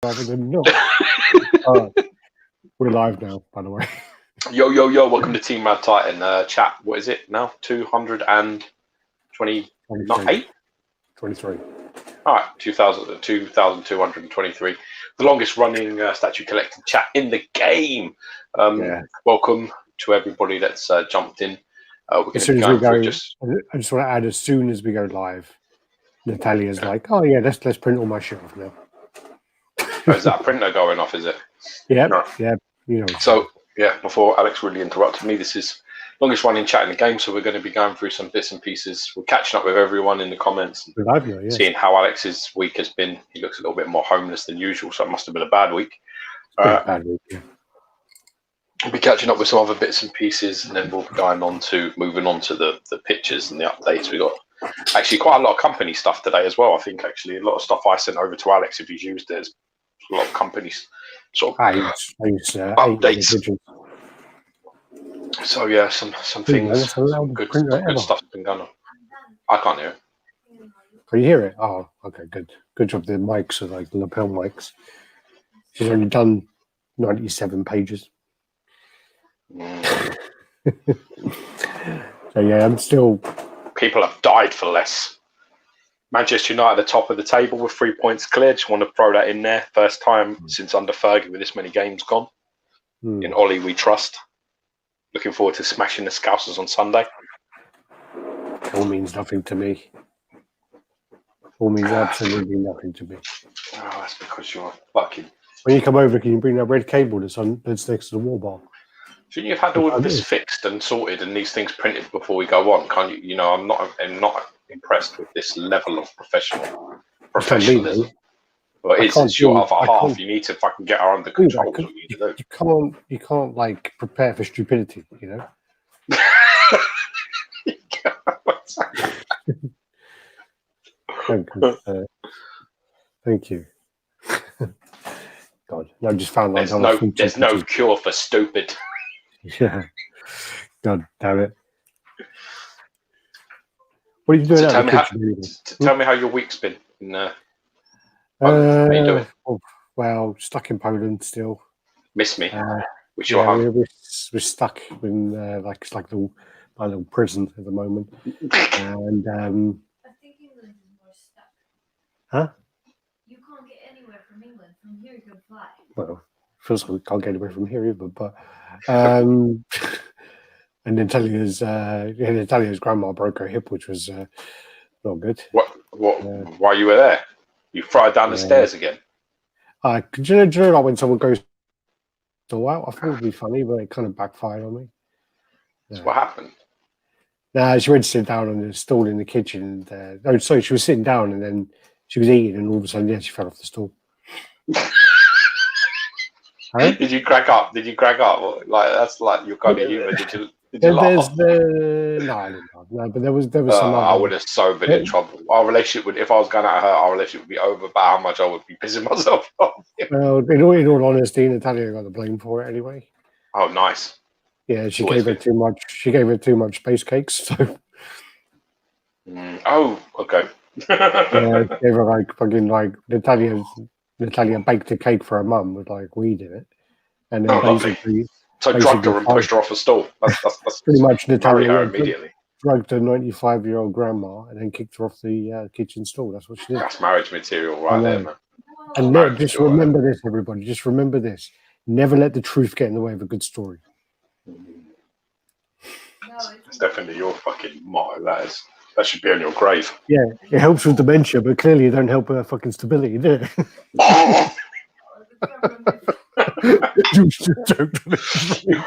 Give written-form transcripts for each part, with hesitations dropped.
rather than not. We're live now, by the way. Yo, welcome to Team RaddTitan. Chat, what is it now? 228? 23. All right, 2,223. The longest running statue collecting chat in the game. Welcome to everybody that's jumped in. We're going to be going through just... I just want to add, as soon as we go live, Natalia's like, oh yeah, let's print all my shit off now. Oh, is that a printer going off, is it? Yeah, no. Yeah. You know. So, yeah, before Alex really interrupted me, this is longest running chat in the game, so we're going to be going through some bits and pieces. We're catching up with everyone in the comments, and seeing how Alex's week has been. He looks a little bit more homeless than usual, so it must have been a bad week. Bad week, yeah. We'll be catching up with some other bits and pieces, and then we'll be moving on to the pictures and the updates. We got actually quite a lot of company stuff today as well. I think actually a lot of stuff I sent over to Alex, if he's used it, a lot of companies sort of updates. So yeah, some things, some good stuff's been going on. I can't hear it. Can you hear it? Oh, okay, good job. The mics are like the lapel mics. She's only done 97 pages. So yeah, I'm still. People have died for less. Manchester United at the top of the table with 3 points clear. Just want to throw that in there. First time since under Fergie with this many games gone. In Ollie we trust. Looking forward to smashing the Scousers on Sunday. All means nothing to me. All means absolutely nothing to me. Oh, that's because you're fucking. When you come over, can you bring that red cable that's next to the wall bar? Shouldn't you have had all of this fixed and sorted and these things printed before we go on? Can't you? You know, I'm not impressed with this level of professionalism. Well, it's your other half. You need to fucking get her under control. You can't like prepare for stupidity, you know. Thank you. God, I just found out. There's no cure for stupid. Yeah. God damn it. What are you doing? Tell me how your week's been. How you doing? Well, stuck in Poland still. Miss me. Which we're stuck in it's like my little prison at the moment. And I think England is more stuck. Huh? You can't get anywhere from England. From here you can fly. Well, feels like we can't get anywhere from here either, but and Natalia's grandma broke her hip, which was not good. What? While you were there, you fried down the stairs again. Do you know like when someone goes to out? I thought it would be funny, but it kind of backfired on me. So what happened? Nah, she went to sit down on the stool in the kitchen. And, she was sitting down and then she was eating, and all of a sudden, she fell off the stool. Huh? Did you crack up? Like that's like your kind of humour. Did you laugh? No, I didn't laugh. No, but there was some. I would have so been in trouble. Our relationship would, if I was going out of her, our relationship would be over about how much I would be pissing myself off. Well, in all honesty, Natalia got the blame for it anyway. Oh, nice. Yeah, she gave her too much. She gave her too much space cakes. So. Oh, okay. Yeah, gave her like fucking like Natalia baked a cake for her mum with like weed in it, and then basically drugged her and pushed her off a stool. That's pretty much Natalia immediately drugged a 95-year-old grandma and then kicked her off the kitchen stool. That's what she did. That's marriage material right there, man. And just remember this, everybody. Just remember this: never let the truth get in the way of a good story. It's definitely your fucking motto. That should be on your grave. Yeah, it helps with dementia, but clearly it don't help with fucking stability, do it? George just choked on his drink.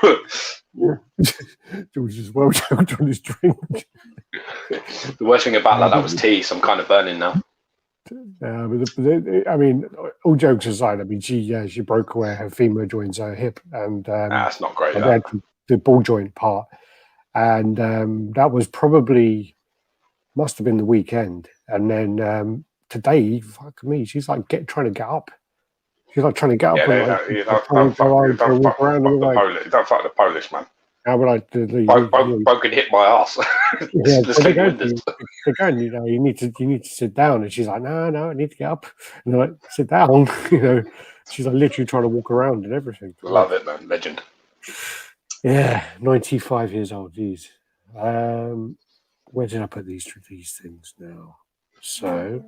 George just well choked on his drink. The worst thing about that was tea, so I'm kind of burning now. I mean, all jokes aside, I mean, she broke where her femur joins her hip, and that's not great. The ball joint part, and that was probably. Must have been the weekend, and then today, fuck me, she's like trying to get up. She's like trying to get up. Yeah, don't fuck the Polish man. How would I do Broke and hit my ass. yeah, Let's so clean the windows. they're going, you need to sit down. And she's like, no, I need to get up. And they're like, sit down. She's like literally trying to walk around and everything. Love it, man. Legend. Yeah, 95 years old. Geez. Where did I put these things now? So,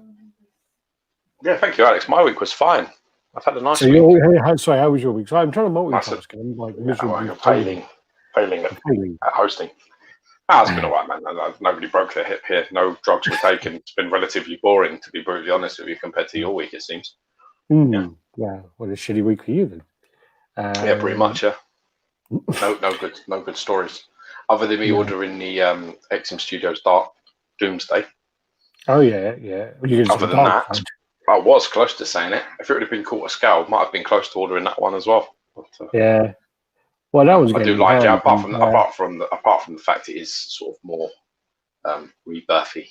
Yeah, thank you, Alex. My week was fine. I've had a nice so week. sorry, how was your week? So I'm trying to multitask. I'm like miserably failing at hosting. It's been all right, man. Nobody broke their hip here. No drugs were taken. It's been relatively boring, to be brutally honest with you, compared to your week, it seems. Yeah. What a shitty week for you then. Yeah, pretty much. Yeah. No good stories. Other than me ordering the XM Studios Dark Doomsday. Oh yeah. Other than that, I was close to saying it. If it would have been quarter scale, might have been close to ordering that one as well. But, yeah. Well, that was. I do like it. Apart from the fact it is sort of more rebirthy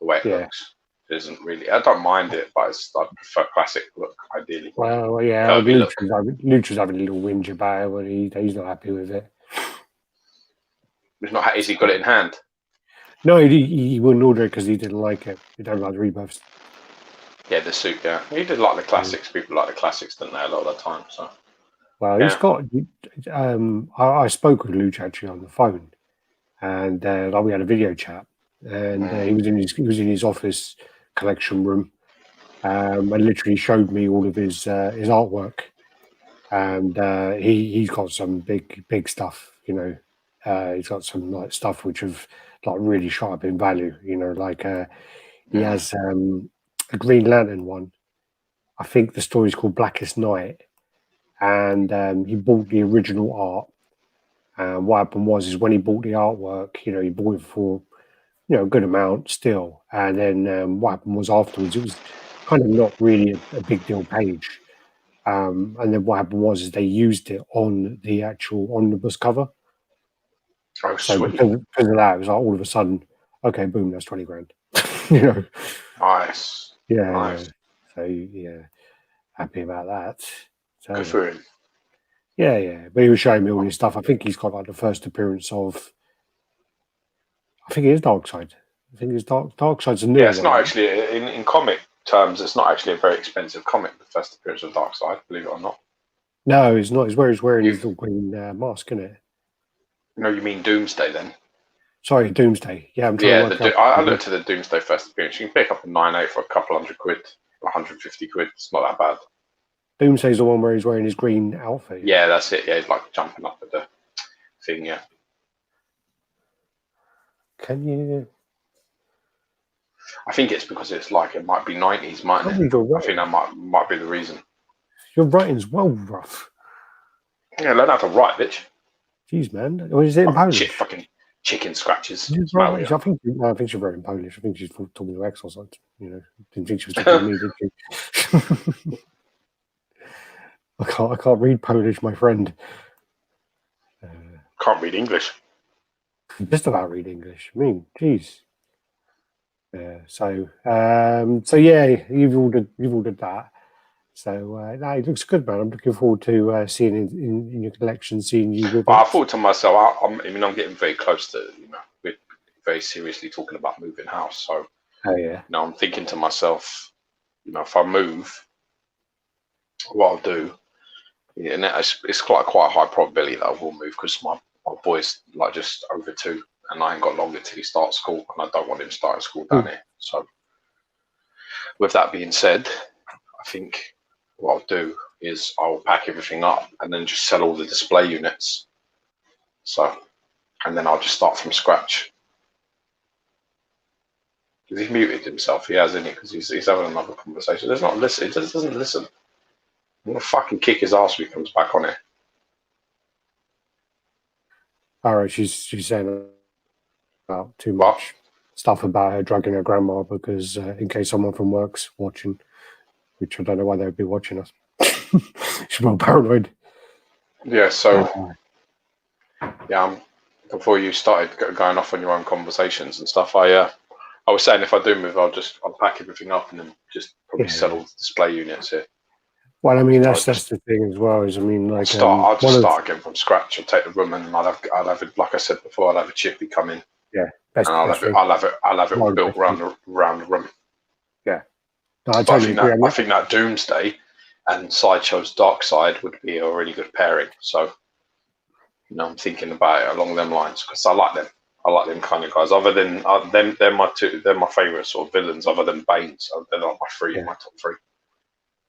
the way it looks. It isn't really. I don't mind it, but I prefer classic look ideally. Well, yeah. Lucha's having a little whinge about it, but he's not happy with it. He's not. Has he got it in hand? No, he wouldn't order it because he didn't like it. He don't like the rebirths. Yeah, the suit. Yeah, he did like the classics. People like the classics, don't they? A lot of the time. So. Well, he's got. I spoke with Luch actually on the phone, and we had a video chat, and he was in his office collection room, and literally showed me all of his artwork, and he's got some big stuff. He's got some like stuff which have like really shot up in value. Like he has a Green Lantern one. I think the story's called Blackest Night. And he bought the original art. And what happened was when he bought the artwork, he bought it for, a good amount still. And then what happened was afterwards, it was kind of not really a big deal page. And then what happened was they used it on the actual omnibus cover. Oh, so sweet. because of that, it was like all of a sudden, okay, boom, that's 20 grand. Nice. Yeah. Nice. So yeah, happy about that. So, good for him. Yeah. But he was showing me all his stuff. I think he's got like the first appearance of. I think it is Darkseid. I think it's Darkseid's a new one. Yeah, it's not actually in comic terms. It's not actually a very expensive comic. The first appearance of Darkseid, believe it or not. No, it's not. It's where he's wearing his little green mask, isn't it? No, you mean Doomsday then? Sorry, Doomsday. Yeah, I'm trying to work I looked at the Doomsday first appearance. You can pick up a 9.8 for a couple £100, 150 quid. It's not that bad. Doomsday's the one where he's wearing his green outfit. Yeah, that's it. Yeah, he's like jumping up at the thing. Yeah. Can you? I think it's because it's like it might be 90s, mightn't it? I think that might be the reason. Your writing's well rough. Yeah, learn how to write, bitch. Jeez, man. Or is it in Polish? Fucking chicken scratches. I think she's writing Polish. I think she's talking to X or something. Didn't think she was talking to me, did she? I can't read Polish, my friend. Can't read English. Just about read English. I mean, jeez. So yeah, you've ordered that. So it looks good, man. I'm looking forward to seeing it in your collection, seeing you with it. I thought to myself, I'm getting very close to, we're very seriously talking about moving house. So, I'm thinking to myself, if I move, what I'll do, and it's quite a high probability that I will move because my boy's like just over 2, and I ain't got long until he starts school, and I don't want him starting school down here. So, with that being said, I think what I'll do is I'll pack everything up and then just sell all the display units. So, and then I'll just start from scratch. Because he's muted himself, he has, isn't he? Because he's having another conversation. He doesn't listen. I'm gonna fucking kick his ass when he comes back on it. All right, she's saying about too much stuff about her drugging her grandma because in case someone from work's watching, which I don't know why they would be watching us. She's well paranoid. Yeah, so before you started going off on your own conversations and stuff, I was saying if I do move, I'll pack everything up and then just probably sell all the display units here. Well, I mean, that's the thing as well. Is I mean, like, I'll just start again from scratch. I'll take the room, and I'll have it. Like I said before, I'll have a chippy come in. Yeah, and I'll have it built around the room. Yeah, no, I But totally agree. I think that Doomsday and Sideshow's Dark Side would be a really good pairing. So, I'm thinking about it along them lines because I like them. I like them kind of guys. Other than them, they're my favourite sort of villains. Other than Bane, so they're not my top three.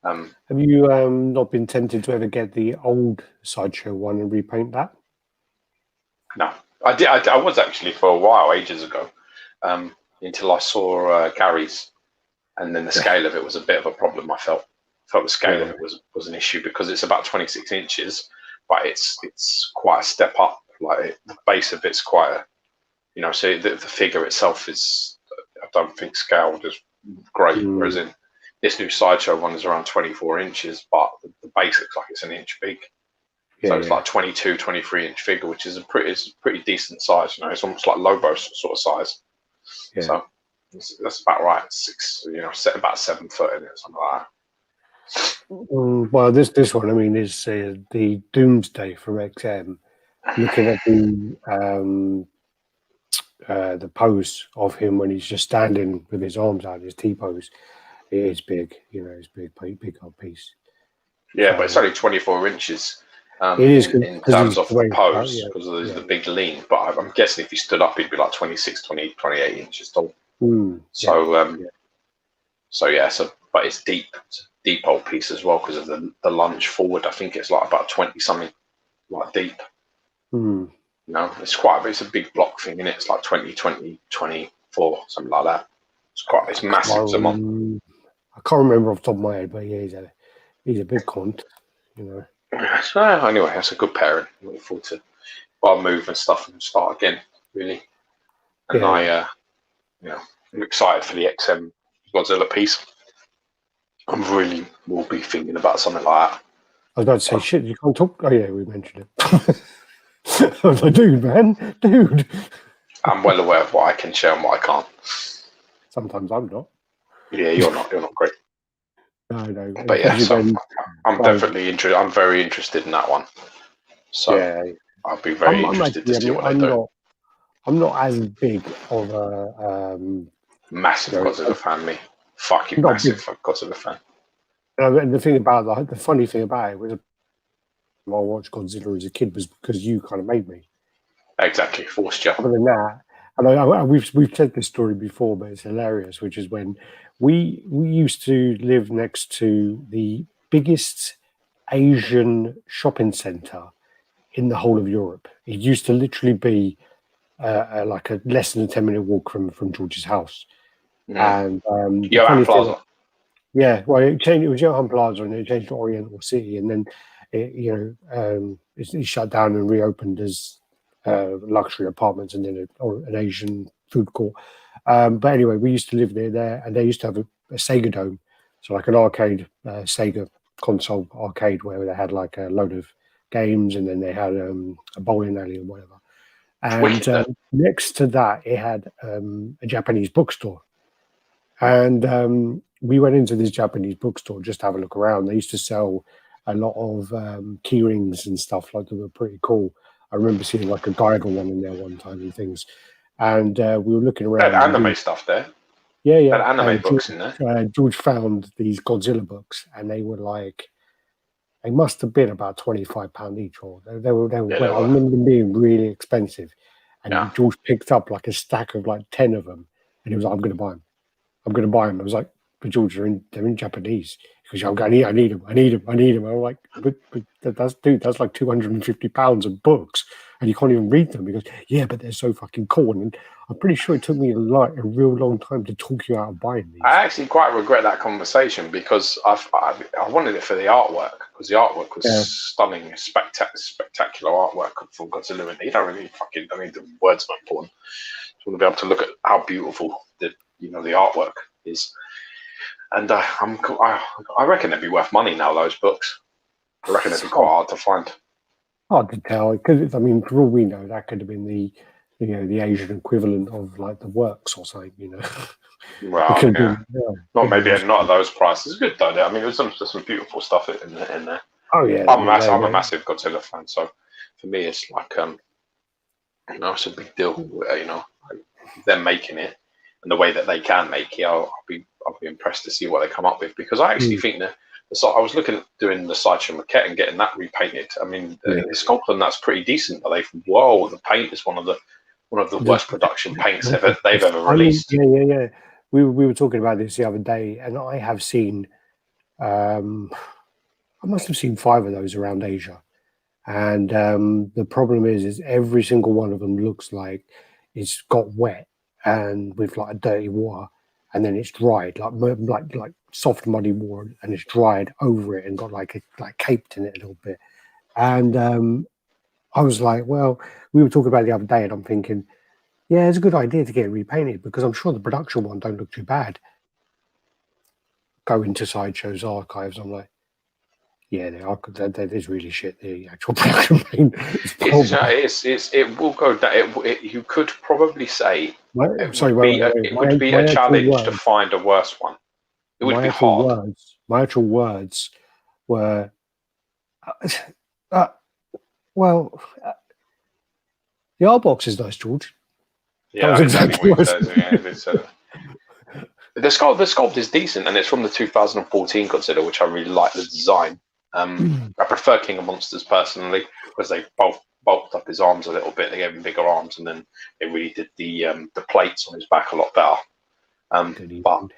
Have you not been tempted to ever get the old Sideshow one and repaint that? No, I did. I was actually for a while, ages ago, until I saw Gary's, and then the scale of it was a bit of a problem. I felt the scale of it was an issue because it's about 26 inches, but it's quite a step up. Like the base of it's quite a, so the figure itself is, I don't think scaled as great. Whereas in this new Sideshow one is around 24 inches, but the base looks like it's an inch big. So it's like 22, 23 inch figure, which is a pretty decent size. It's almost like Lobo's sort of size. Yeah. So that's about right. Set about 7 foot in it, something like that. Well, this one, I mean, is the Doomsday from XM. Looking at the pose of him when he's just standing with his arms out, his T pose, it is big. It's big old piece. Yeah, so, but it's only 24 inches. It is in terms of the pose because of the big lean. But I'm guessing if he stood up, he'd be like 26, 28 inches tall. But it's deep. It's a deep old piece as well because of the lunge forward. I think it's like about 20 something, like deep. It's a big block thing, and it's like 20, 24, something like that. It's massive. I can't remember off the top of my head, but yeah, he's a big cunt, So anyway, that's a good pairing. I look forward to I'll move and stuff and start again, really. And I'm excited for the XM Godzilla piece. I really will be thinking about something like that. I was about to say, shit, you can't talk. Oh yeah, we mentioned it. I was like, dude. I'm well aware of what I can share and what I can't. Sometimes I'm not. Yeah, you're not great. No. But yeah, so I'm definitely interested. I'm very interested in that one. So I'll be very interested to see what they do. I'm not as big of a massive Godzilla fan, me. Fucking massive Godzilla fan. And the funny thing about it was, I watched Godzilla as a kid was because you kind of made me. Exactly, forced you. Other than that, and we've said this story before, but it's hilarious. Which is when we used to live next to the biggest Asian shopping centre in the whole of Europe. It used to literally be like a less than a 10-minute walk from George's house. And Johan Plaza. Well, it was Johan Plaza, and it changed to Oriental City, and then it shut down and reopened as luxury apartments, and then an Asian food court. But anyway, we used to live near there, and they used to have a Sega Dome, so like an arcade, Sega console arcade where they had like a load of games, and then they had a bowling alley or whatever. And next to that, it had a Japanese bookstore. And we went into this Japanese bookstore just to have a look around. They used to sell a lot of key rings and stuff like that were pretty cool. I remember seeing like a Geiger one in there one time and things. And we were looking around. That anime stuff there. Yeah. That anime books in there. George found these Godzilla books, and they were like, they must have been about £25 each, or they were. I remember them being really expensive. And George picked up like a stack of like 10 of them, and he was like, I'm going to buy them. I was like, but George, they're in Japanese. He goes, I need them. I'm like, but that's like £250 of books, and you can't even read them. He goes, yeah, but they're so fucking cool. And I'm pretty sure it took me a real long time to talk you out of buying these. I actually quite regret that conversation because I wanted it for the artwork, because the artwork was stunning, spectacular artwork for Godzilla. And you don't really the words are important. You want to be able to look at how beautiful the artwork is. And I reckon they'd be worth money now, those books. I reckon they'd be quite hard to find. Hard to tell, because for all we know, that could have been the Asian equivalent of like the works or something, Well, could've yeah. been, yeah, Not could've maybe been not at those prices. It's good though. I mean, there's some beautiful stuff in there. Oh yeah, I'm I a mean, massive Godzilla fan, so for me, it's like it's a big deal. Them making it and the way that they can make it. I'll be impressed to see what they come up with, because I actually think that I was looking at doing the Sideshow maquette and getting that repainted. I mean, the sculpt on that's pretty decent, but the paint is one of the worst production paints they've ever released. Yeah. We were talking about this the other day, and I have seen, I must have seen 5 of those around Asia, and the problem is every single one of them looks like it's got wet and with like a dirty water, and then it's dried like soft muddy water, and it's dried over it and got like caped in it a little bit. And I was like, well, we were talking about it the other day, and I'm thinking, yeah, it's a good idea to get it repainted, because I'm sure the production one don't look too bad. Go into Sideshow's archives, I'm like, yeah, that is really shit. The actual production paint. It will go down. You could probably say it would be a challenge to find a worse one. It would be hard. My actual words were, well, the art box is nice, George. Yeah, that was exactly what it says. The sculpt is decent, and it's from the 2014 Godzilla, which I really like the design. I prefer King of Monsters personally, because they both bulked up his arms a little bit. They gave him bigger arms, and then they really did the plates on his back a lot better. But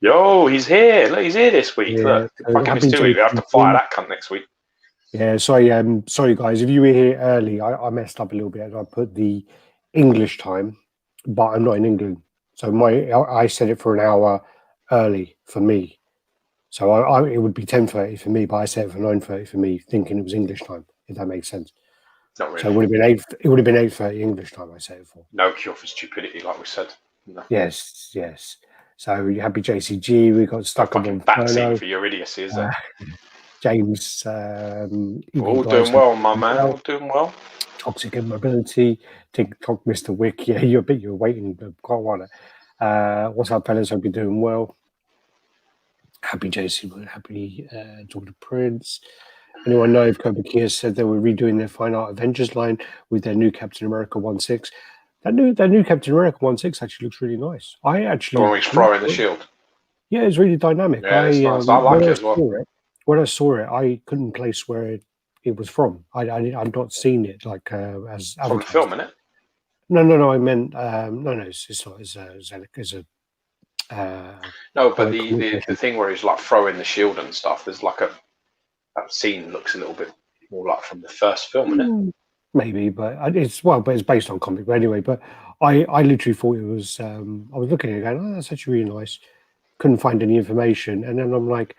yo, he's here! Look, he's here this week. Yeah, look, if I give this 2 weeks, we have to fire that cunt next week. Yeah, sorry guys. If you were here early, I messed up a little bit, and I put the English time, but I'm not in England, so I set it for an hour early for me. So it would be 10:30 for me, but I set it for 9:30 for me, thinking it was English time, if that makes sense. Not really. So it would have been 8:30 English time I set it for. No cure for stupidity, like we said. No. Yes. So you happy JCG? We got stuck on vaccine for your idiocy, is it? James, all doing well, my man. All doing well. Toxic Immobility, TikTok, Mr. Wick. Yeah, you're waiting quite a while. What's up, fellas? Hope you're doing well. Happy JC, happy Jordan Prince. Anyone know if Kobakia said they were redoing their Fine Art Avengers line with their new Captain America 1/6? That new Captain America 1/6 actually looks really nice. I actually. When he's throwing the shield. Yeah, it's really dynamic. Yeah, it's nice. I like it as well. When I saw it, I couldn't place where it was from. I'd not seen it like as from the film, innit? No. I meant no. It's not. It's a. No, but the thing where he's like throwing the shield and stuff, there's like that scene looks a little bit more like from the first film, isn't it? Maybe, but it's based on comic. But anyway, but I literally thought it was. I was looking at it going, oh, that's actually really nice. Couldn't find any information, and then I'm like,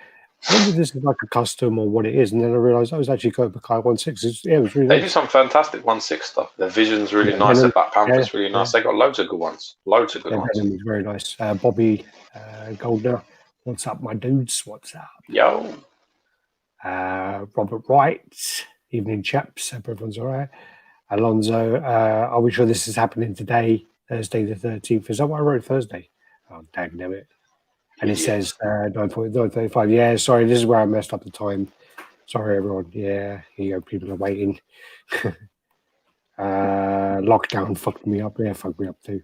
I wonder if this is like a custom or what it is, and then I realised I was actually Cobra Kai 1/6. Yeah, it was really. They do some fantastic 1/6 stuff. The vision's really nice. The Black Panther's really nice. They got loads of good ones. Loads of good ones. Venom is very nice. Bobby Goldner, what's up, my dudes? What's up? Yo. Robert Wright, evening chaps. Hope everyone's all right. Alonso, are we sure this is happening today, Thursday the 13th? Is that what I wrote Thursday? Oh, dang it. And it says 9:35. Yeah, sorry, this is where I messed up the time. Sorry, everyone. Yeah, here you go. People are waiting. Lockdown fucked me up. Yeah, fucked me up too.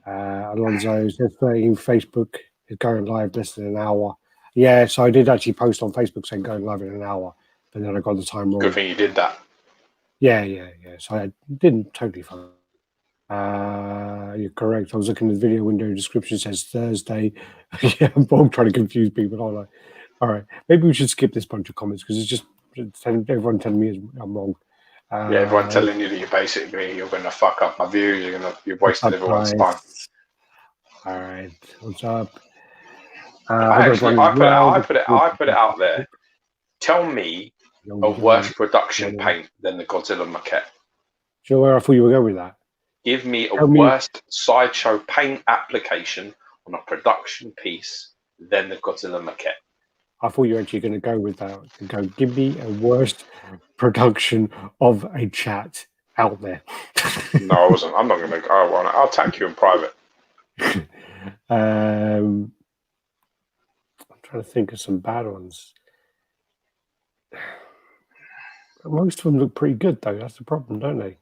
Alonso says 13 Facebook is going live less than an hour. Yeah, so I did actually post on Facebook saying going live in an hour, but then I got the time wrong. Good thing you did that. Yeah. So I didn't totally find. You're correct. I was looking at the video window. Description says Thursday. Yeah, I'm trying to confuse people. I'm like, all right, maybe we should skip this bunch of comments because it's just everyone telling me I'm wrong. Yeah, everyone telling you that you're going to fuck up my views. You've wasted everyone's time. All right, what's up? I put it out there. Tell me a worse production paint than the Godzilla maquette. Do you know where I thought you were going with that? Give me a worse Sideshow paint application on a production piece than the Godzilla maquette. I thought you were actually going to go with that. Give me a worst production of a chat out there. No, I wasn't. I'm not going to. I'll attack you in private. I'm trying to think of some bad ones. Most of them look pretty good, though. That's the problem, don't they?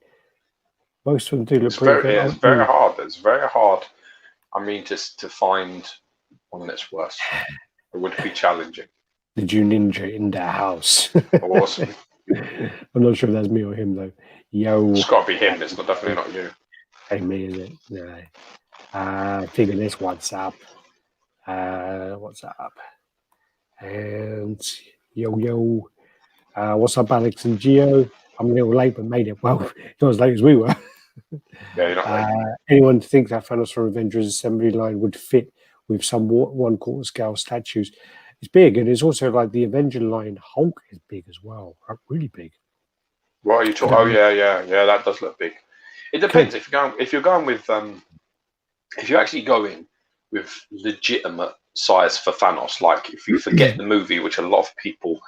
Most of them do look pretty good. It's very hard. It's very hard. I mean, just to find one that's worse. It would be challenging. Did you ninja in their house? Awesome. I'm not sure if that's me or him, though. Yo. It's got to be him. It's not definitely not you. Hey, me, is it? No. Figure this. What's up? What's up? And yo. What's up, Alex and Gio? I'm a little late, but made it. Well, not as late as we were. Yeah, you're not late. Anyone think that Thanos from Avengers assembly line would fit with some 1/4 scale statues? It's big, and it's also like the Avenger line Hulk is big as well, like really big. What are you talking? Oh yeah. That does look big. It depends if you're going with if you actually go in with legitimate size for Thanos. Like if you forget the movie, which a lot of people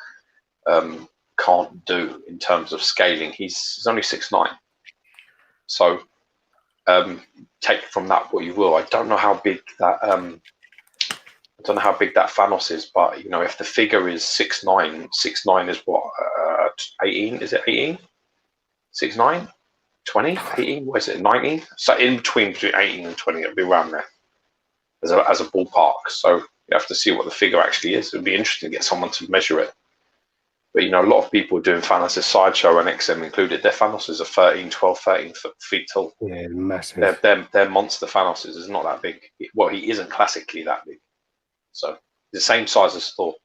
can't do in terms of scaling. He's only 6'9". So take from that what you will. I don't know how big that Thanos is, but you know, if the figure is 6'9", 6'9" is what 18? Is it 18? 6'9", 20, 18? What is it? 19? So in between 18 and 20, it'll be around there as a ballpark. So you have to see what the figure actually is. It would be interesting to get someone to measure it. But, you know, a lot of people doing Thanos' Sideshow and XM included. Their Thanos are 13 feet tall. Yeah, massive. They're monster Thanos is not that big. Well, he isn't classically that big. So, the same size as Thor.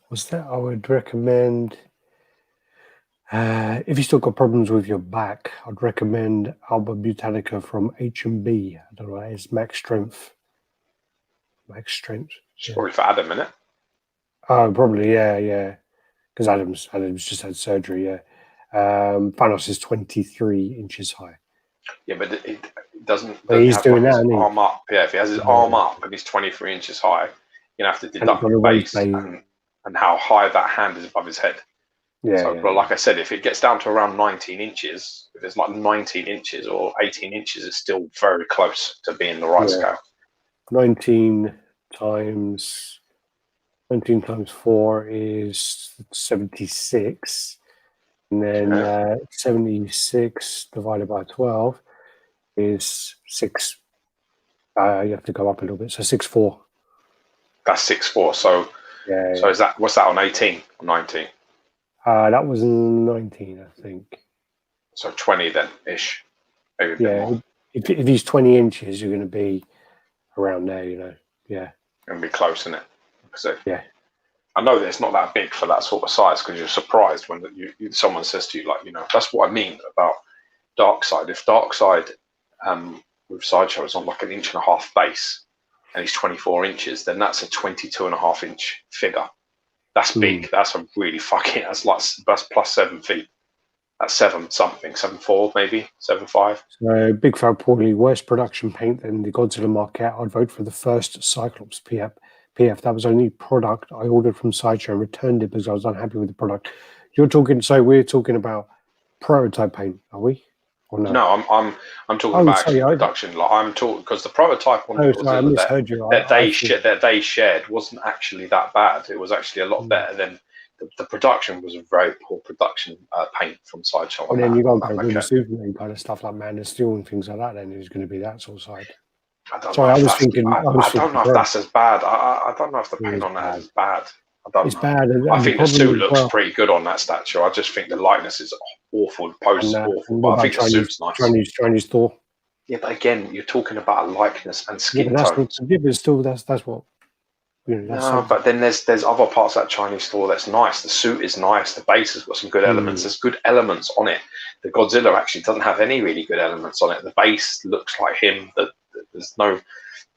What's that? I would recommend, if you still got problems with your back, I'd recommend Alba Butanica from H&B. I don't know what it is. Max Strength. It's probably for Adam, isn't it? Oh, probably, yeah. Because Adam's just had surgery, yeah. Thanos is 23 inches high. Yeah, but it doesn't he's have doing like that, his arm up. Yeah, if he has his arm up and he's 23 inches high, you have to deduct the base and how high that hand is above his head. Yeah. But like I said, if it gets down to around 19 inches, if it's like 19 inches or 18 inches, it's still very close to being the right scale. 19 times 4 is 76. And then 76 divided by 12 is 6. You have to go up a little bit. So 6'4". That's 6'4". So is that, what's that on 18 or 19? That was 19, I think. So 20 then ish. Maybe a bit more. If he's 20 inches, you're going to be around there, you know. Yeah. Going to be close, isn't it? So, yeah. I know that it's not that big for that sort of size because you're surprised when someone says to you, like, you know, that's what I mean about Darkseid. If Darkseid with Sideshow is on like 1.5 inch base and he's 24 inches, then that's a 22.5 inch figure. That's big. That's a really that's plus 7 feet. That's 7 something, 7'4" maybe, 7'5". So Big Fat Paulie, worst production paint than the Godzilla Marquette. I'd vote for the first Cyclops PF. That was only product I ordered from Sideshow and returned it because I was unhappy with the product. We're talking about prototype paint, are we? Or no? No, I'm talking about production. Like I'm talking because the prototype on that they shared wasn't actually that bad. It was actually a lot better than the production was a very poor production paint from Sideshow. And then you got to do the Superman kind of stuff like Man of Steel and things like that. Then who's going to be that sort of side? I don't know if that's as bad. I don't know if the paint on that is bad. It's bad. I think the suit looks pretty good on that statue. I just think the likeness is awful. Post awful. But I think the suit's nice. Chinese Thor. Yeah, but again, you're talking about a likeness and skin tones. But still, that's what. But then there's other parts of that Chinese Thor that's nice. The suit is nice. The base has got some good elements. There's good elements on it. The Godzilla actually doesn't have any really good elements on it. The base looks like him. There's no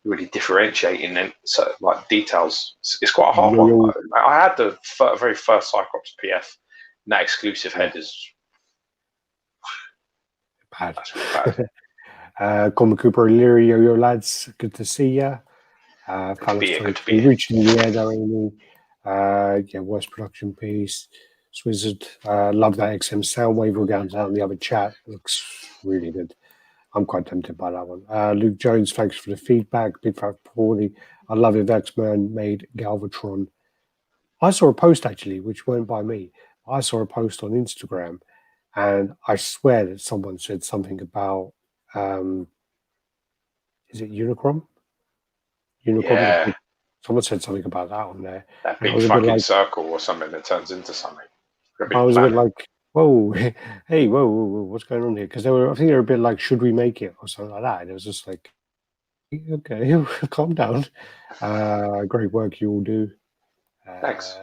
really differentiating in like details. It's quite a hard one. I had the very first Cyclops PF. And that exclusive head is bad. Common Cooper, Leary, yo lads, good to see ya. Good to be reaching the air, though. Worst production piece. Swizzard, love that XM Soundwave. We're going down the other chat. Looks really good. I'm quite tempted by that one. Luke Jones, thanks for the feedback. Big Fat Paulie. I love if X-Men made Galvatron. I saw a post actually, which weren't by me. I saw a post on Instagram, and I swear that someone said something about is it Unicron? Yeah, Someone said something about that on there. that And I big was a bit fucking like, circle or something that turns into something. A big I was a bit planet. like, whoa, hey, whoa, what's going on here? Because I think they were a bit like, should we make it or something like that? And it was just like, okay, calm down. Great work you all do. Thanks.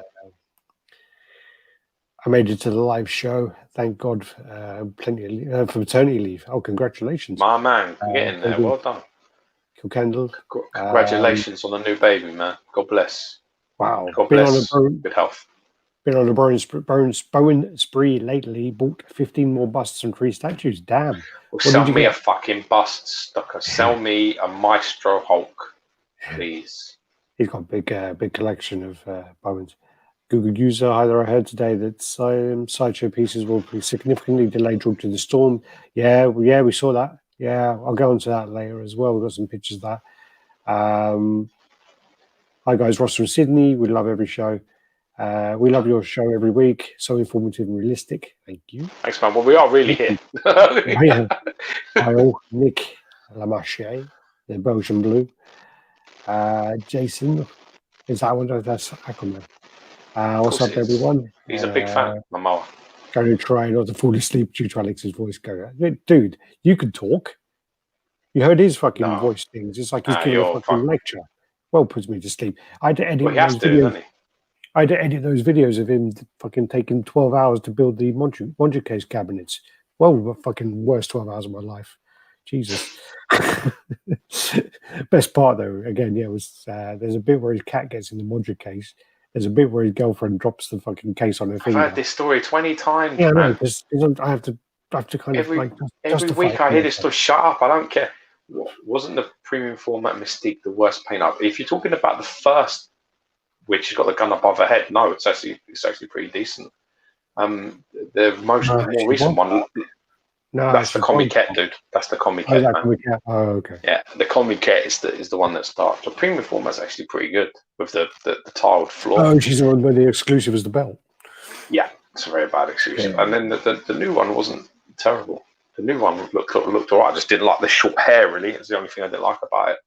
I made it to the live show. Thank God, plenty of for maternity leave. Oh, congratulations, My man, getting there. baby Well done. Kendall. Congratulations on the new baby, man. God bless. Wow, God been on bless. Good health. a Bowen spree lately. Bought 15 more busts and 3 statues. Damn. Well, What sell did you me get? a fucking bust, Stucker. Sell me a Maestro Hulk, please. He's got a big collection of Bowens. Google user, either I heard today that Sideshow pieces will be significantly delayed due to the storm. Yeah, we saw that. Yeah, I'll go on to that later as well. We've got some pictures of that. Hi guys, Ross from Sydney. We love every show. We love your show every week. So informative and realistic. Thank you. Thanks, man. Well, we are really here. Kyle, Nick Lamarche, the Belgian Blue. Jason, is that one? That's Aquaman. What's up, everyone? He's a big fan, Mama. Going to try not to fall asleep due to Alex's voice going. Dude, you can talk. You heard his fucking voice things. It's like he's giving a fucking lecture. Well, puts me to sleep. I had to edit those videos. I had to edit those videos of him fucking taking 12 hours to build the Monja case cabinets. Well, the fucking worst 12 hours of my life. Jesus. Best part, though, again, was there's a bit where his cat gets in the Monja case. There's a bit where his girlfriend drops the fucking case on her finger. I've heard this story 20 times, yeah, man. No, I have to kind every, of like every week I hear this story. Shut up! I don't care. Wasn't the premium format Mystique the worst paint up? If you're talking about the first, which has got the gun above her head, no, it's actually pretty decent. The more recent one, that's the Comiket, dude. That's the Comiket, man. Oh, okay. Yeah, the Comiket is the one that starts. The premium format's actually pretty good with the tiled floor. Oh, she's the one where the exclusive is the belt. Yeah, it's a very bad exclusive. Yeah. And then the new one wasn't terrible. The new one looked alright. I just didn't like the short hair, really. It's the only thing I didn't like about it.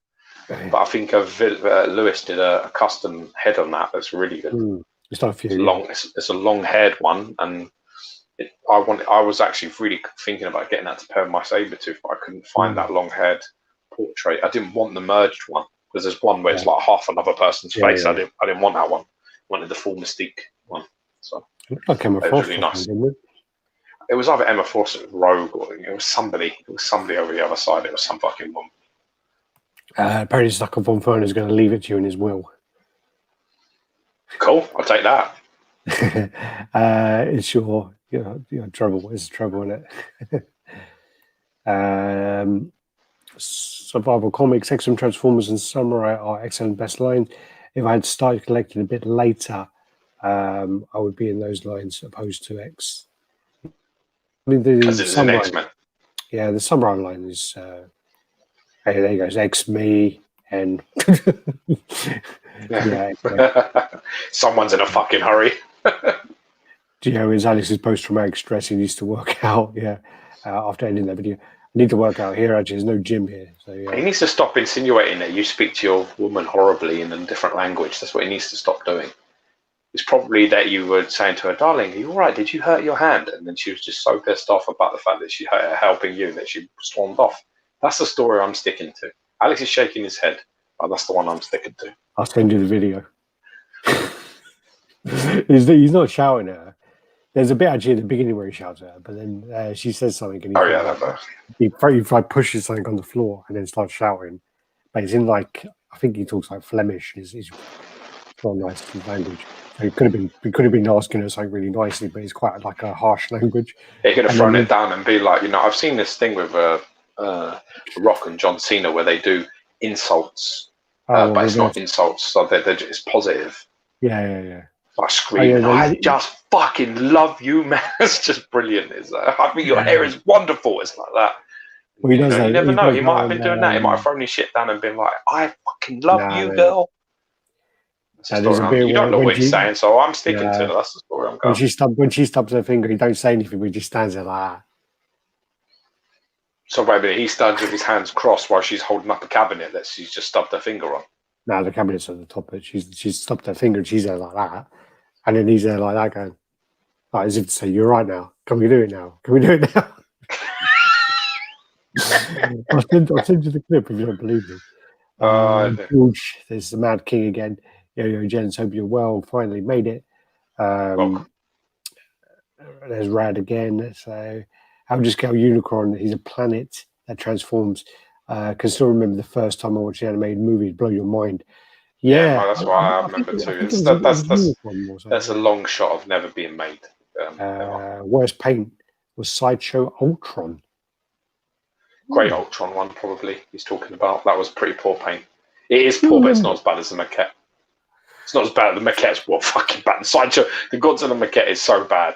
Okay. But I think Lewis did a custom head on that that's really good. It's not a few. It's a long-haired one, and I was actually really thinking about getting that to pair with my Sabretooth, but I couldn't find that long-haired portrait. I didn't want the merged one because there's one where it's like half another person's face. Yeah. I didn't want that one. I wanted the full Mystique one. So like Emma Frost, really nice. It was either Emma Frost or Rogue, or it was somebody. It was somebody over the other side. It was some fucking woman. Apparently, Zucker von Fern is going to leave it to you in his will. Cool, I'll take that. It's your trouble. It's trouble in it. Survival Comics, X-Men, Transformers, and Samurai are excellent best lines. If I had started collecting a bit later, I would be in those lines opposed to X. I mean, the Samurai, X-Men. Yeah, the Samurai line is. Hey, there goes X-Me and. Someone's in a fucking hurry. Is Alex's post-traumatic stress he needs to work out. Yeah, after ending that video, I need to work out here. Actually, there's no gym here, so yeah. He needs to stop insinuating that you speak to your woman horribly in a different language. That's what he needs to stop doing. It's probably that you were saying to her, "Darling, are you all right? Did you hurt your hand?" And then she was just so pissed off about the fact that she hurt her helping you that she stormed off. That's the story I'm sticking to. Alex is shaking his head. Oh, that's the one I'm sticking to. I'll send you the video. He's not shouting at her. There's a bit actually at the beginning where he shouts at her, but then she says something. And he pushes something on the floor and then starts shouting. But it's in I think he talks like Flemish. It's not nice language. So he could have been asking her something really nicely, but it's quite like a harsh language. He could have thrown it down and be like, I've seen this thing with Rock and John Cena where they do insults, but it's not insults, so it's positive. Yeah. I scream, I just fucking love you, man. It's just brilliant. I think your hair is wonderful. It's like that. Well, he does You that. never He know. does He that might have been on, doing that. He might have thrown his shit down and been like, "I fucking love you, no. girl." That's the There's a story. bit You don't know when what he's she, saying, so I'm sticking to yeah, it. That's the story I'm when going. she stubs her finger, he don't say anything. He just stands there like that. So wait a minute, he stands with his hands crossed while she's holding up a cabinet that she's just stubbed her finger on. No, the cabinet's at the top, but she's stopped her finger and she's there like that. And then he's there like that going, like, as if to say, "You're right now. Can we do it now? Can we do it now?" I'll send you the clip if you don't believe me. George, there's the Mad King again. Yo, Jens, hope you're well. Finally made it. There's Radd again. So, how just go Unicorn? He's a planet that transforms. Can still remember the first time I watched the animated movie. Blow your mind. Yeah, no, that's what I remember too. That's a long shot of never being made. Worst paint was Sideshow Ultron. Great Ultron one, probably, he's talking about. That was pretty poor paint. It is poor, but it's not as bad as the maquette. It's not as bad. The maquette's fucking bad. The Sideshow, the Godzilla maquette is so bad.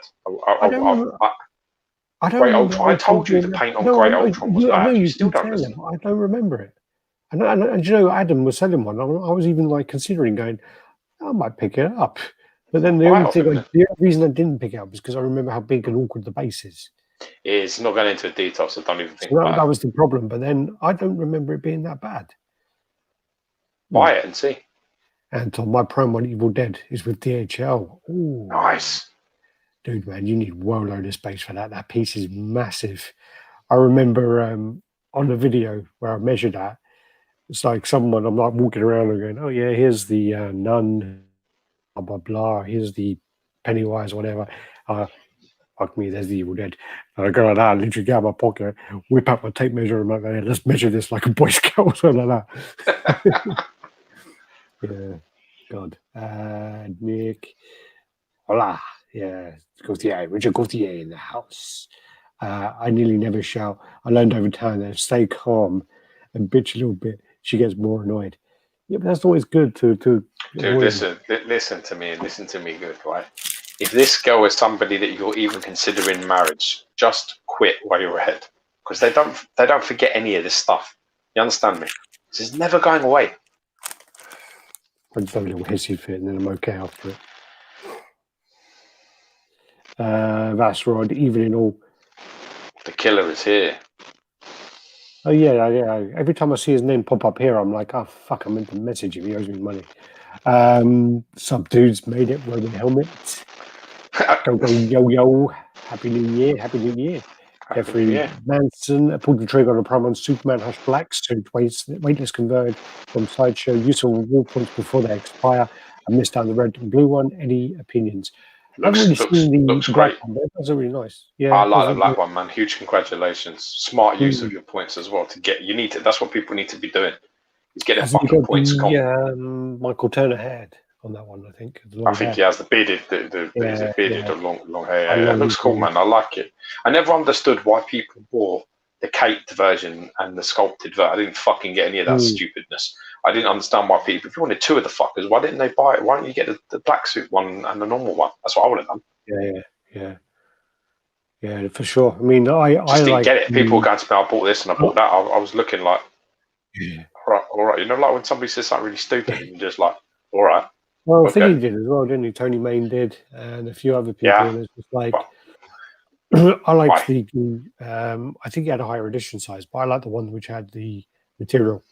Great Ultron. I told you the paint on Great Ultron was bad. You still don't listen. I don't remember it. And you know, Adam was selling one. I was even like considering going, I might pick it up. But then the reason I didn't pick it up is because I remember how big and awkward the base is. It is. Not going into detail, so don't even think about that. That was the problem. But then I don't remember it being that bad. Buy it and see. And on my Prime on Evil Dead is with DHL. Ooh. Nice. Dude, man, you need well load of space for that. That piece is massive. I remember on the video where I measured that, it's like someone, I'm like walking around and going, "Oh yeah, here's the nun, blah, blah, blah. Here's the Pennywise, whatever. Fuck me, there's the Evil Dead." And I go like that, literally get out of my pocket, whip out my tape measure, and I'm like, "Let's measure this like a Boy Scout or something like that." Yeah, God. Nick. Hola. Yeah, Gauthier, Richard Gauthier in the house. I nearly never shout. I learned over time that stay calm and bitch a little bit. She gets more annoyed. Yeah, but that's always good to. Dude, listen to me good, right? If this girl is somebody that you're even considering marriage, just quit while you're ahead, because they don't forget any of this stuff. You understand me? This is never going away. I just have a little hissy fit and then I'm okay after it. That's right. Even in all, the killer is here. Oh yeah. Every time I see his name pop up here, I'm like, "Oh fuck! I meant to message him. He owes me money." Some dudes made it. Wearing helmet. Go yo! Happy New Year! Jeffrey Manson pulled the trigger on a prime on Superman Hush Black suit. Weightless converted from Sideshow. Useful reward points before they expire. I missed out the red and blue one. Any opinions? Looks great. One, those are really nice. Yeah, I like the black one, man. Huge congratulations. Smart use of your points as well to get. You need to. That's what people need to be doing. Is getting fucking points. Michael Turner had on that one, I think. I think he has the bearded, the long hair. Yeah, it looks cool, man. I like it. I never understood why people bought the caped version and the sculpted version. I didn't fucking get any of that stupidness. I didn't understand why people. If you wanted two of the fuckers, why didn't they buy it? Why don't you get the black suit one and the normal one? That's what I would have done. Yeah, for sure. I mean, I didn't like, get it. People were going to me, I bought this and I bought that. I was looking like, all right. You know, like when somebody says something really stupid and you're just like, all right. Well, I think he did as well, didn't he? Tony Main did, and a few other people. Yeah. And it's just like, I liked the. I think he had a higher edition size, but I like the one which had the material.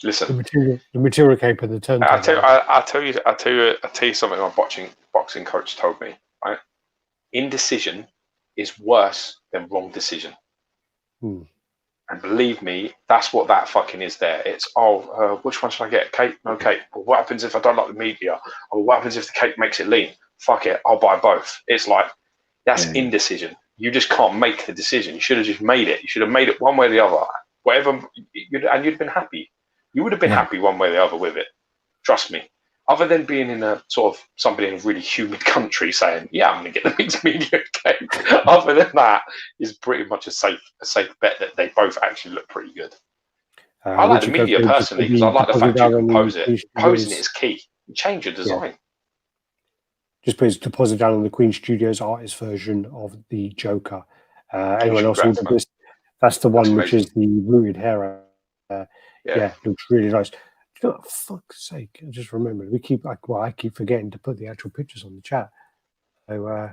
Listen, the material cape and the turntable. I'll tell you something my boxing coach told me. Right, indecision is worse than wrong decision. And believe me, that's what that fucking is there. It's, which one should I get? Cake? No cake. Well, what happens if I don't like the media? Or what happens if the cake makes it lean? Fuck it, I'll buy both. It's like, that's indecision. You just can't make the decision. You should have just made it. You should have made it one way or the other. Whatever, and you'd have been happy. You would have been happy one way or the other with it. Trust me. Other than being in a sort of somebody in a really humid country saying, "Yeah, I'm going to get the mixed media cake." Other than that, is pretty much a safe bet that they both actually look pretty good. I like the media personally because I like the fact you can pose it. Posing it is key. You change your design. Yeah. Just put his deposit down on the Queen Studios artist version of the Joker. Anyone else ordered this? That's the one which amazing. is the rooted hair. Yeah, looks really nice. You know, for fuck's sake, I just remembered. We keep I keep forgetting to put the actual pictures on the chat. So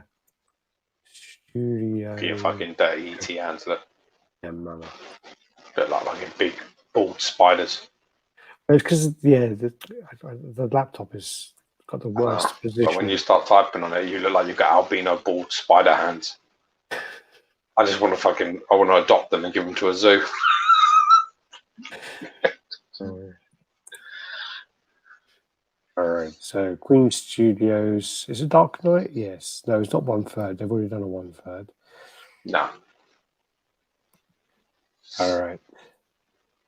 studio. Look at your fucking dirty ET hands. Look, Mama. bit like big bald spiders. It's because the laptop has got the worst position. But when you start typing on it, you look like you've got albino bald spider hands. I just want to adopt them and give them to a zoo. All right. So Queen Studios, is it Dark Knight? Yes. No, it's not 1/3. They've already done a 1/3. No. All right.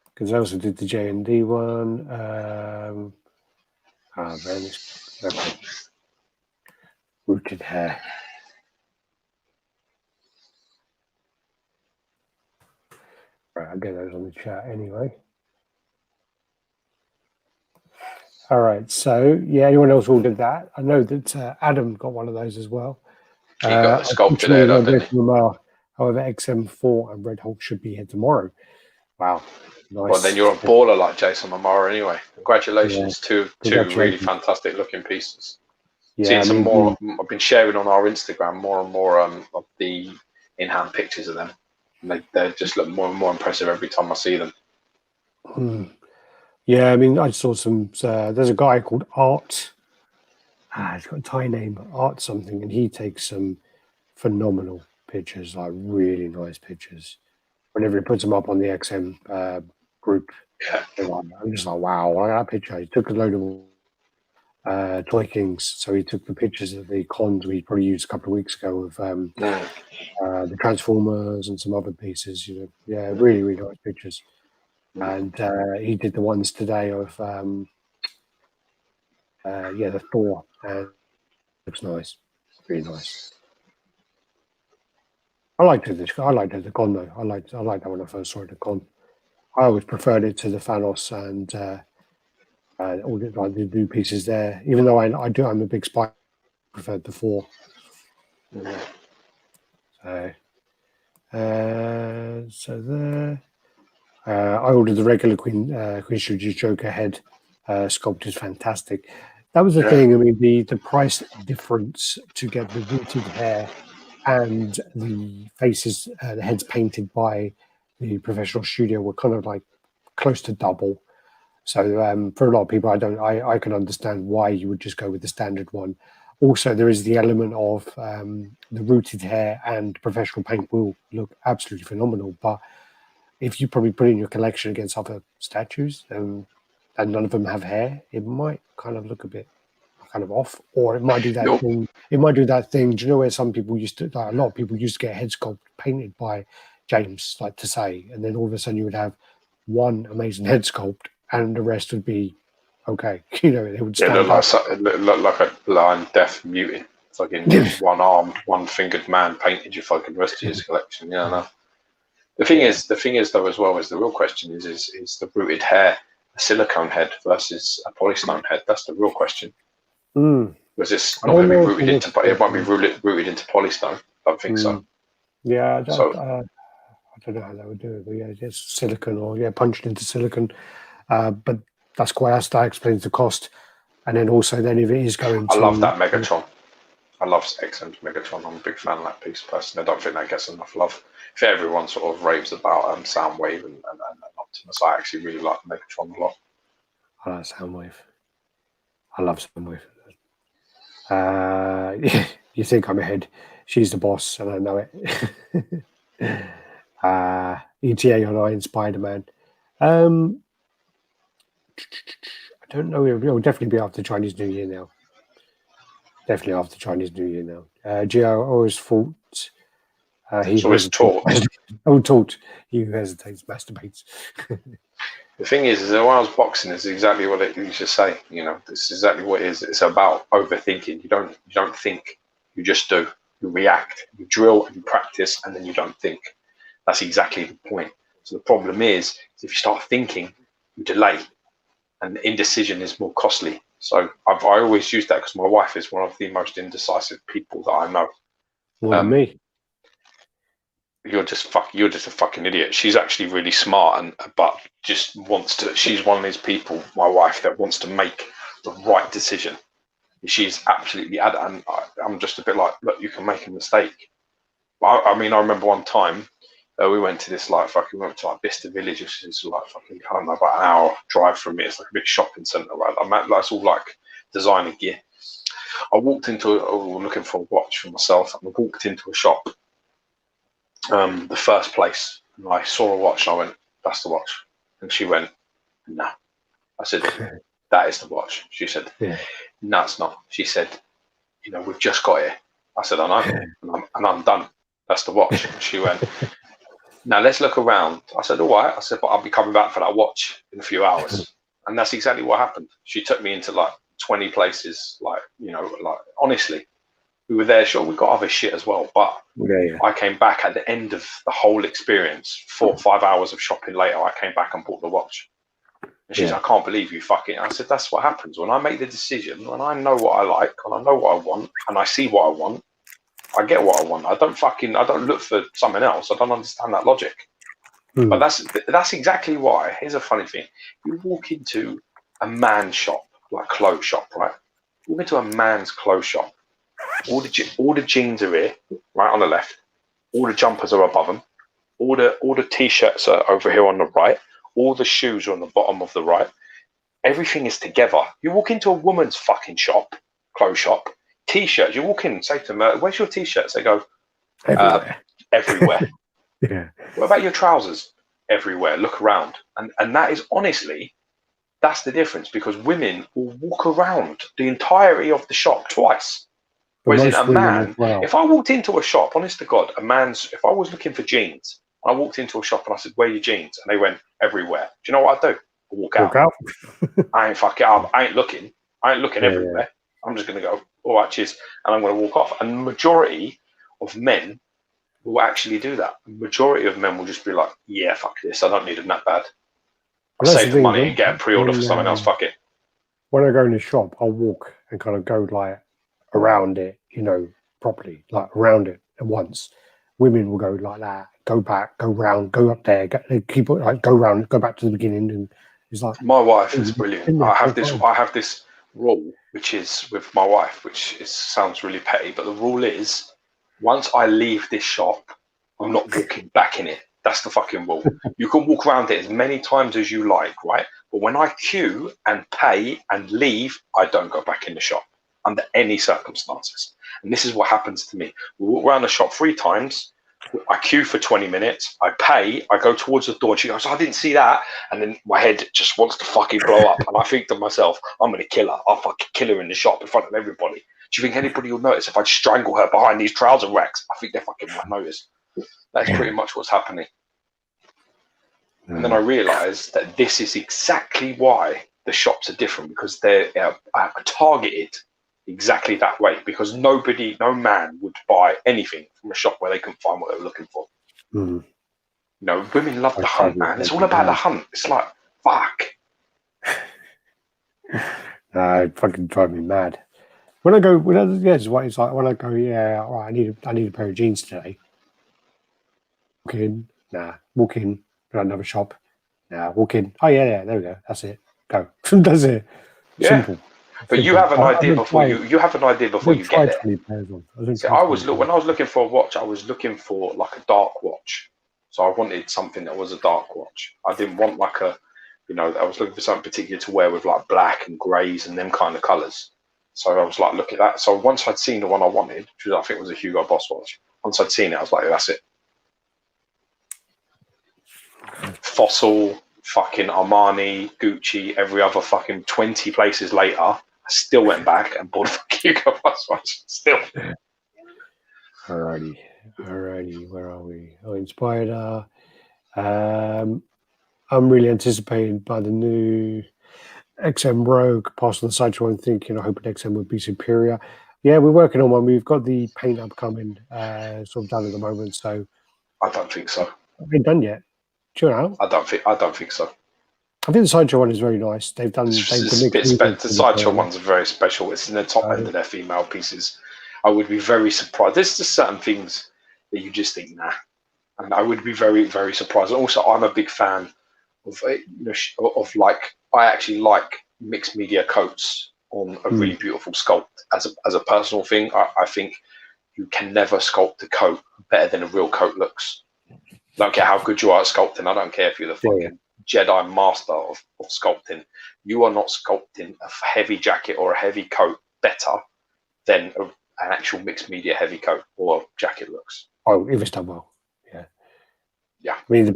Because I also did the J&D one. Man, okay. Rooted hair. Right, I'll get those on the chat anyway. All right, so yeah, anyone else ordered that? I know that Adam got one of those as well. He got the sculpted head up, didn't he? However, XM4 and Red Hulk should be here tomorrow. Wow, nice. Well, then you're a baller like Jason Momoa anyway. Congratulations, two really fantastic looking pieces. Yeah, Seen some more. I've been sharing on our Instagram more and more of the in-hand pictures of them. And they just look more and more impressive every time I see them. Yeah, I mean, I saw some. There's a guy called Art. He's got a Thai name, Art something, and he takes some phenomenal pictures, like really nice pictures. Whenever he puts them up on the XM group, I'm just like, wow, look at that picture. He took a load of Toy Kings, so he took the pictures of the cons we probably used a couple of weeks ago of the Transformers and some other pieces. You know, yeah, really, really nice pictures. And he did the ones today of the Thor, and looks nice, really nice. I liked it at the con though. I liked that when I first saw it at the con. I always preferred it to the Thanos and all the new pieces there. Even though I'm a big Spider, preferred the Thor. So there. I ordered the regular Queen Studios Joker head sculpt is fantastic. That was the thing. I mean, the price difference to get the rooted hair and the faces, the heads painted by the professional studio were kind of like close to double. So for a lot of people, I can understand why you would just go with the standard one. Also, there is the element of the rooted hair and professional paint will look absolutely phenomenal. But if you probably put in your collection against other statues and none of them have hair, it might kind of look a bit kind of off, or it might do that thing. It might do that thing. Do you know where some people used to, like a lot of people used to get a head sculpt painted by James, like to say, and then all of a sudden you would have one amazing head sculpt and the rest would be okay. You know, it would stand look like a blind, deaf, mutant, fucking one-armed, one-fingered man painted your fucking rest of his collection. Yeah, no. The thing is though as well, is the real question is the rooted hair a silicone head versus a polystone head? That's the real question. Because it's not going to be rooted into, but it might be rooted into polystone. I don't think so. Yeah, I don't know how they would do it, but yeah, it's silicone or punched into silicone. But that explains the cost. And then also, if it is going to, I love that Megatron. I love XM's Megatron. I'm a big fan of that piece personally. I don't think that gets enough love. If everyone sort of raves about Soundwave and Optimus, I actually really like Megatron a lot. I like Soundwave. I love Soundwave. You think I'm ahead. She's the boss, and I know it. ETA on Iron Spider-Man. I don't know. It'll definitely be after Chinese New Year now. Definitely after Chinese New Year now. Gio always thought He's always taught. Taught. He who hesitates masturbates. The thing is that when I was boxing, it's exactly what it used to say. You know, this is exactly what it is. It's about overthinking. You don't think. You just do. You react. You drill and you practice, and then you don't think. That's exactly the point. So the problem is if you start thinking, you delay, and indecision is more costly. So I always use that because my wife is one of the most indecisive people that I know. More than me. you're just a fucking idiot. She's actually really smart, but just wants to. She's one of these people, my wife, that wants to make the right decision. She's absolutely adamant. I'm just a bit like, look, you can make a mistake. I mean, I remember one time we went to this we went to Bicester Village, which is like fucking, I don't know, about an hour drive from me. It's like a big shopping centre, right? It's all like designer gear. I walked looking for a watch for myself, and I walked into a shop, the first place, and I saw a watch, and I went, that's the watch. And she went, no. I said, that is the watch. She said, no, it's not. She said, we've just got it. I said, I know, and I'm done. That's the watch. And she went, now let's look around. I said, all right. I said, but I'll be coming back for that watch in a few hours. And that's exactly what happened. She took me into like 20 places, like honestly, we were there. Sure, we got other shit as well, but I came back at the end of the whole experience. 4 or 5 hours of shopping later, I came back and bought the watch. And she's like, I can't believe you fucking. I said, that's what happens when I make the decision, when I know what I like, and I know what I want, and I see what I want. I get what I want. I don't look for something else. I don't understand that logic. But that's exactly why. Here's a funny thing. You walk into a man's shop, like clothes shop, right? You walk into a man's clothes shop. All the jeans are here, right on the left. All the jumpers are above them. All the t-shirts are over here on the right. All the shoes are on the bottom of the right. Everything is together. You walk into a woman's fucking shop, clothes shop, t-shirts. You walk in and say to them, where's your t-shirts? They go, everywhere. Yeah. What about your trousers? Everywhere. Look around. And that is honestly, that's the difference, because women will walk around the entirety of the shop twice. Whereas a man, if I walked into a shop, honest to God, if I was looking for jeans, and I walked into a shop and I said, where are your jeans? And they went, everywhere. Do you know what I'd do? I'd walk out. I ain't fucking up. I ain't looking everywhere. Yeah. I'm just going to go, all right, cheers. And I'm going to walk off. And the majority of men will actually do that. The majority of men will just be like, yeah, fuck this. I don't need them that bad. I'll save the money and get a pre-order for something else. Fuck it. When I go in the shop, I'll walk and kind of go like around it, properly, like around it at once. Women will go like that, go back, go round, go up there, keep like go round, go back to the beginning, and it's like my wife is brilliant. I have this rule, which is with my wife, sounds really petty, but the rule is once I leave this shop, I'm not walking back in it. That's the fucking rule. You can walk around it as many times as you like, right? But when I queue and pay and leave, I don't go back in the shop under any circumstances. And this is what happens to me. We walk around the shop 3 times. I queue for 20 minutes. I pay. I go towards the door. And she goes, I didn't see that. And then my head just wants to fucking blow up. And I think to myself, I'm going to kill her. I'll fucking kill her in the shop in front of everybody. Do you think anybody will notice if I strangle her behind these trouser racks? I think they fucking might notice. That's pretty much what's happening. And then I realised that this is exactly why the shops are different, because they're targeted exactly that way, because no man would buy anything from a shop where they couldn't find what they were looking for. Women love the hunt, man. It's all about the hunt. It's like, fuck. It fucking drive me mad. When I go, it's like when I go, all right, I need a pair of jeans today. Walk in, walk in, go to another shop. Walk in. Oh yeah, there we go. That's it. Go. That's it. Yeah. Simple. But you have an idea before you have an idea before you get there. When I was looking for a watch, I was looking for like a dark watch. So I wanted something that was a dark watch. I didn't want like I was looking for something particular to wear with like black and greys and them kind of colours. So I was like, look at that. So once I'd seen the one I wanted, which I think was a Hugo Boss watch, once I'd seen it, I was like, that's it. Fossil, fucking Armani, Gucci, every other fucking 20 places later, I still went back and bought a Hugo Boss watch. Still. Alrighty. Where are we? Inspired. I'm really anticipated by the new XM Rogue, past the Sideshow and thinking, I hope an XM would be superior. Yeah, we're working on one. We've got the paint up coming, sort of done at the moment. So I don't think so. It's been done yet. Chill out. I don't think so. I think the Sideshow one is very nice. The Sideshow one's very special. It's in the top end of their female pieces. I would be very surprised. There's just certain things that you just think, nah. and I would be very, very surprised. And also, I'm a big fan of I actually like mixed media coats on a really beautiful sculpt as a personal thing. I think you can never sculpt a coat better than a real coat looks. I don't care how good you are at sculpting. I don't care if you're the fucking Jedi master of sculpting. You are not sculpting a heavy jacket or a heavy coat better than an actual mixed media heavy coat or jacket looks. Oh, if it's done well. Yeah. I mean,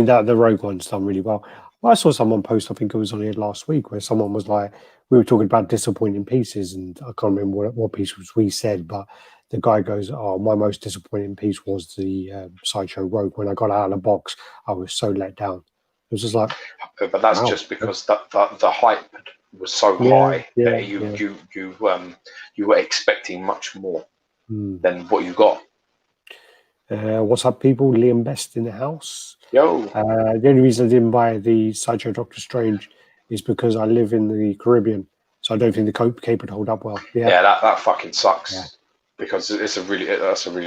the Rogue one's done really well. I saw someone post, I think it was on here last week, where someone was like, we were talking about disappointing pieces, and I can't remember what piece was we said, but the guy goes, "Oh, my most disappointing piece was the Sideshow Rogue. When I got out of the box, I was so let down." It was just like, but that's just because the hype was so high that you were expecting much more than what you got. What's up, people? Liam Best in the house. Yo. The only reason I didn't buy the Sideshow Doctor Strange is because I live in the Caribbean, so I don't think the cape would hold up well. Yeah, that fucking sucks because that's a really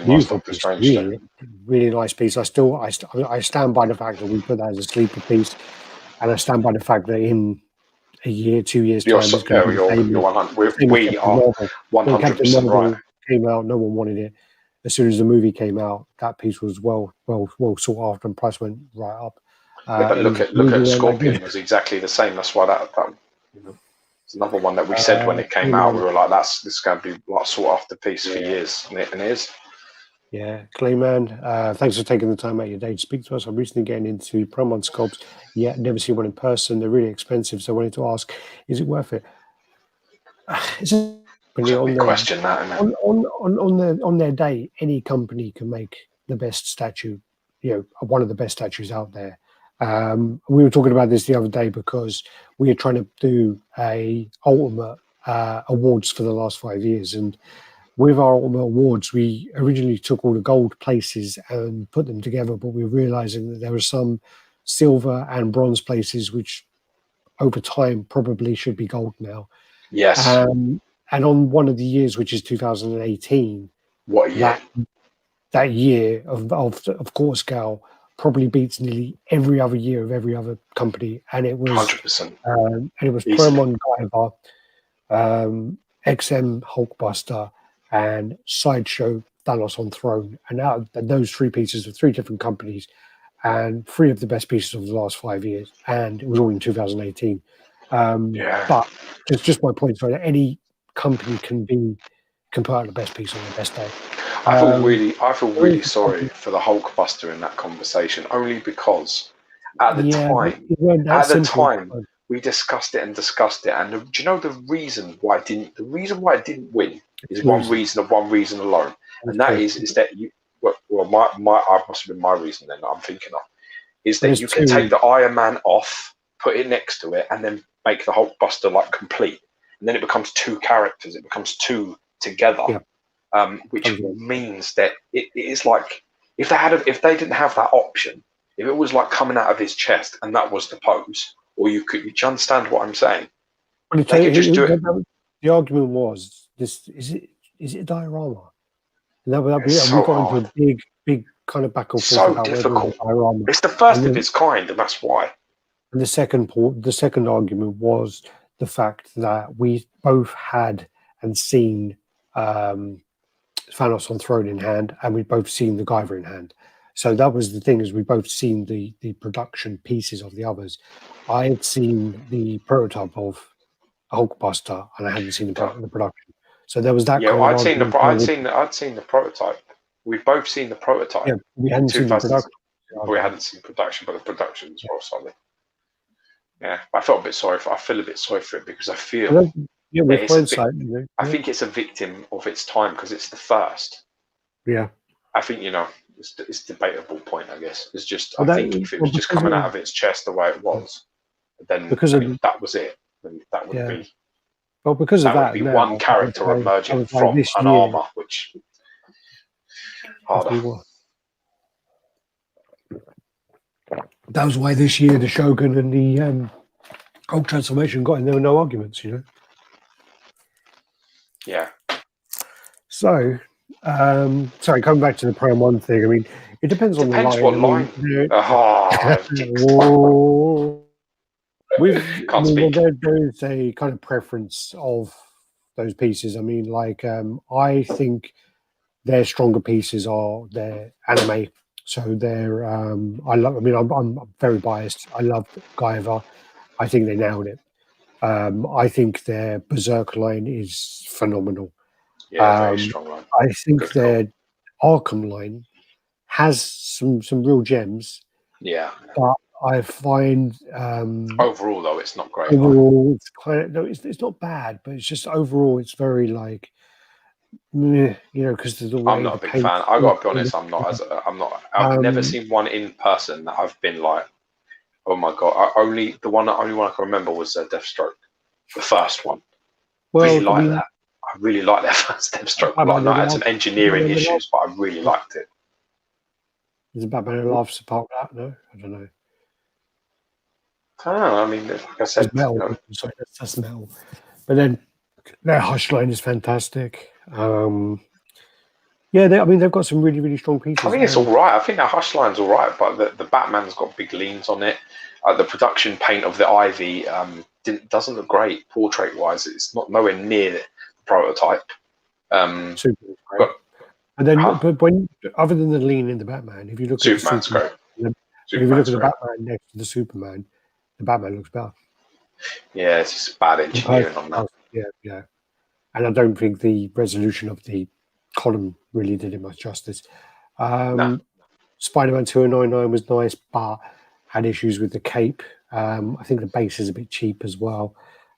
nice Doctor Strange. Really nice piece. I stand by the fact that we put that as a sleeper piece, and I stand by the fact that in a year, 2 years time, it's going to be we are 100% right. Came out, no one wanted it. As soon as the movie came out, that piece was well sought after, and price went right up. But look at Scorpion was exactly the same. That's why that it's another one that we said when it came out. We were like, this is going to be like sought after piece for years, and it is. Yeah, Clayman, thanks for taking the time out of your day to speak to us. I'm recently getting into Promon sculpts, yet never seen one in person. They're really expensive, so I wanted to ask, is it worth it? It's a question that, isn't it? on their day, any company can make the best statue, one of the best statues out there. We were talking about this the other day because we are trying to do a ultimate awards for the last 5 years, and with our ultimate awards, we originally took all the gold places and put them together, but we were realizing that there were some silver and bronze places which over time probably should be gold now. Yes. And on one of the years, which is 2018, what year? That year of quarter scale probably beats nearly every other year of every other company, and it was 100%. And it was Promon Guyver, XM Hulkbuster, and Sideshow Thanos on Throne, and out of those three pieces of three different companies, and three of the best pieces of the last 5 years, and it was all in 2018. But just my point, so that any company can put out the best piece on the best day. I feel really sorry for the Hulkbuster in that conversation, only because at the time we discussed it, and do you know the reason why it didn't win is one reason alone, and that is that you I must have been my reason then I'm thinking of is that you can take the Iron Man off, put it next to it, and then make the Hulkbuster like complete. And then it becomes two characters. It becomes two together, which means that it is like if they didn't have that option, if it was like coming out of his chest and that was the pose, or you understand what I'm saying? They could just do it. The argument was this: is it a diorama? And we got into a big kind of back and forth. So difficult. It's the first of its kind, and that's why. And the second argument was the fact that we both had and seen Thanos on Throne in hand, and we'd both seen the Guyver in hand. So that was the thing, is we both seen the production pieces of the others. I had seen the prototype of Hulkbuster, and I hadn't seen the production. So there was that. Yeah, I'd seen the prototype. We've both seen the prototype. Yeah, we hadn't seen the production. We hadn't seen production, but the production was well solid. Yeah, I feel a bit sorry for it because I feel. Yeah, with hindsight, I think it's a victim of its time because it's the first. Yeah, I think it's a debatable point. I guess it's just. I think if it was just coming out of its chest the way it was, then that was it. Then that would be. Well, because of that, would be one character emerging from an armor, which harder. That was why this year the Shogun and the Hulk transformation got in. There were no arguments, Yeah. So Sorry, coming back to the Prime 1 thing. I mean, it depends on the Depends line. what I line. mean, Oh, can't speak. there's a kind of preference of those pieces. I mean, like, I think their stronger pieces are their anime. So they're, I love. I mean, I'm very biased. I love Guyver. I think they nailed it. I think their Berserk line is phenomenal. Yeah, very strong line. I think Good their Arkham line has some real gems. Yeah. But I find Overall, though, it's not great. overall it's kind of, no, it's not bad, but it's just overall it's very like, meh, you know, because of the way I'm not the a big paint. fan. I got to be honest. I'm not. I've never seen one in person that I've been like, oh my god. The only one I can remember was Deathstroke, the first one. Well, That. I really like that first Deathstroke. Like, I had some engineering issues, but I really liked it. Is it Batman Who Laughs apart from that? No, I don't know. I don't know. I mean, like I said, It's metal. you know, Sorry, that's metal. But then their Hush line is fantastic. Yeah, I mean, they've got some really, really strong pieces. I think it's all right. I think that Hush line's all right, but the Batman's got big leans on it. The production paint of the Ivy doesn't look great portrait-wise. It's not nowhere near the prototype. Super great. And then, but when other than the lean in the Batman, if you look at the Superman, if you look at the Batman next to the Superman, the Batman looks better. Yeah, it's just bad engineering on that. Yeah. And I don't think the resolution of the column really did it much justice. No. Spider-Man 2099 was nice, but had issues with the cape. I think the base is a bit cheap as well.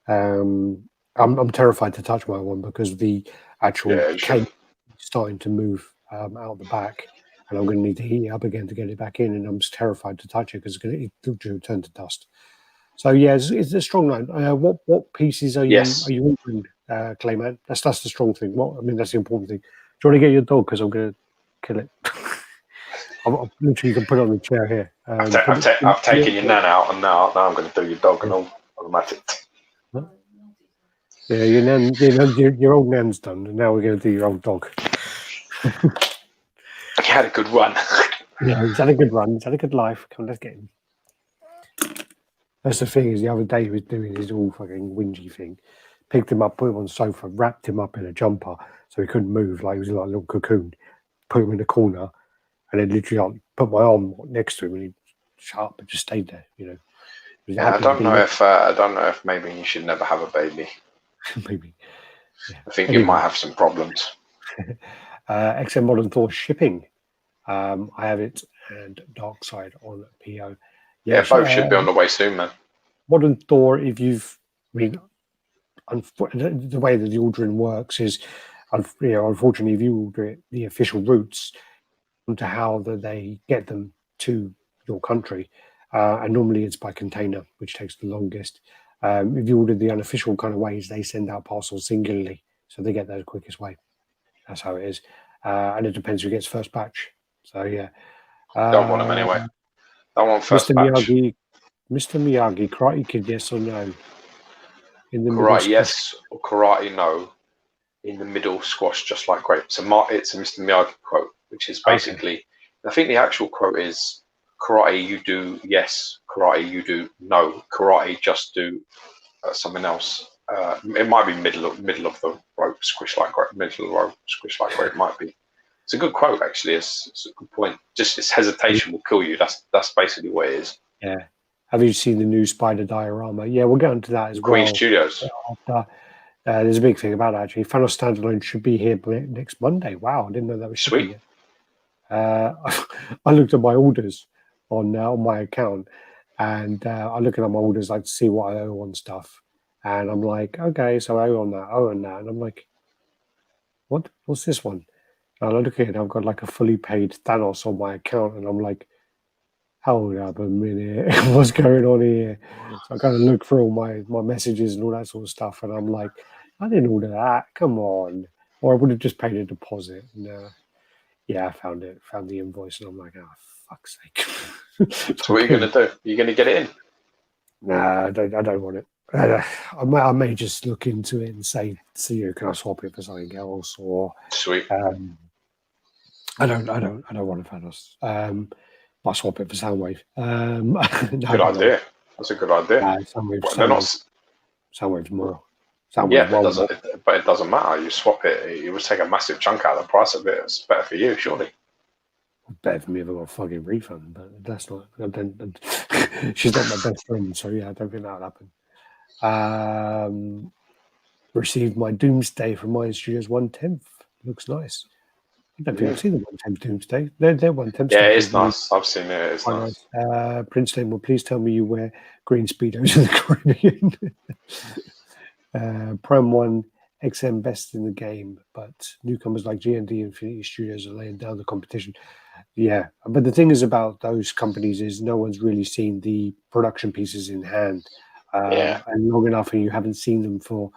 I'm terrified to touch my one because the actual cape is starting to move out the back, and I'm going to need to heat it up again to get it back in, and I'm just terrified to touch it because it's going to turn to dust. So yeah, it's a strong line. What pieces are you ordering, Clayman? That's the strong thing. That's the important thing. Do you want to get your dog? Because I'm going to kill it. I'm literally can put it on the chair here. I've taken your nan out, and now I'm going to do your dog and all automatic. Huh? Yeah, your old nan's done, and now we're going to do your old dog. He had a good run. Yeah, he's had a good run. He's had a good life. Come on, let's get him. That's the thing, is the other day he was doing his all fucking whingy thing. Picked him up, put him on the sofa, wrapped him up in a jumper so he couldn't move, like he was like a little cocoon. Put him in the corner, and then literally put my arm next to him, and he shut up and just stayed there. You know. Yeah, I don't know if maybe you should never have a baby. Maybe. Yeah. I think you might have some problems. XM Modern Thor shipping. I have it, and Dark Side on PO. Yeah, both should be on the way soon, man. Modern Thor, the way that the ordering works is, unfortunately, if you order it, the official routes to how they get them to your country, and normally it's by container, which takes the longest. If you order the unofficial kind of ways, they send out parcels singularly, so they get there the quickest way. That's how it is, and it depends who gets first batch. So yeah, don't want them anyway. I want first Mr. batch. Mr. Miyagi, Karate Kid, yes or no? In the karate, yes, or karate, no. In the middle, squash just like grape. It's a Mr. Miyagi quote, which is basically, I think the actual quote is, karate you do yes, karate you do no, karate just do something else. It might be middle of the rope, squish like grape. Middle of the rope, squish like grape might be. It's a good quote, actually. It's a good point. Just its hesitation will kill you. That's basically what it is. Yeah. Have you seen the new Spider diorama? Yeah, we'll get into that as well. Queen Studios. There's a big thing about that, actually. Final Standalone should be here next Monday. Wow, I didn't know that was sweet. I looked at my orders on my account, and I look at my orders like to see what I owe on stuff, and I'm like, okay, so I owe on that, and I'm like, what's this one? And I look at it, I've got like a fully paid Thanos on my account, and I'm like, hold up a minute, what's going on here? So I kind of look through all my messages and all that sort of stuff, and I'm like, I didn't order that, come on. Or I would have just paid a deposit. And, yeah, I found the invoice, and I'm like, oh, fuck's sake. So what are you going to do? Are you going to get it in? Nah, I don't want it. I may just look into it and say, can I swap it for something else? Or sweet. I don't want a Thanos. I'll swap it for Soundwave. Good idea. That's a good idea. They're not. Soundwave's more. Soundwave's Yeah, but it doesn't matter. You swap it. You would take a massive chunk out of the price of it. It's better for you, surely. Better for me if I got a fucking refund, but that's not. She's not my best friend, so yeah, I don't think that'll happen. Received my Doomsday from Mine Studios 1/10. Looks nice. I don't think I've seen the 1/10 Doomsday. They're 1/10. Yeah, it's nice. I've seen it. It's nice. Prince Lane, well, please tell me you wear green Speedos in the Caribbean. Prime 1 XM best in the game, but newcomers like G&D and Infinity Studios are laying down the competition. Yeah, but the thing is about those companies is no one's really seen the production pieces in hand and long enough, and you haven't seen them for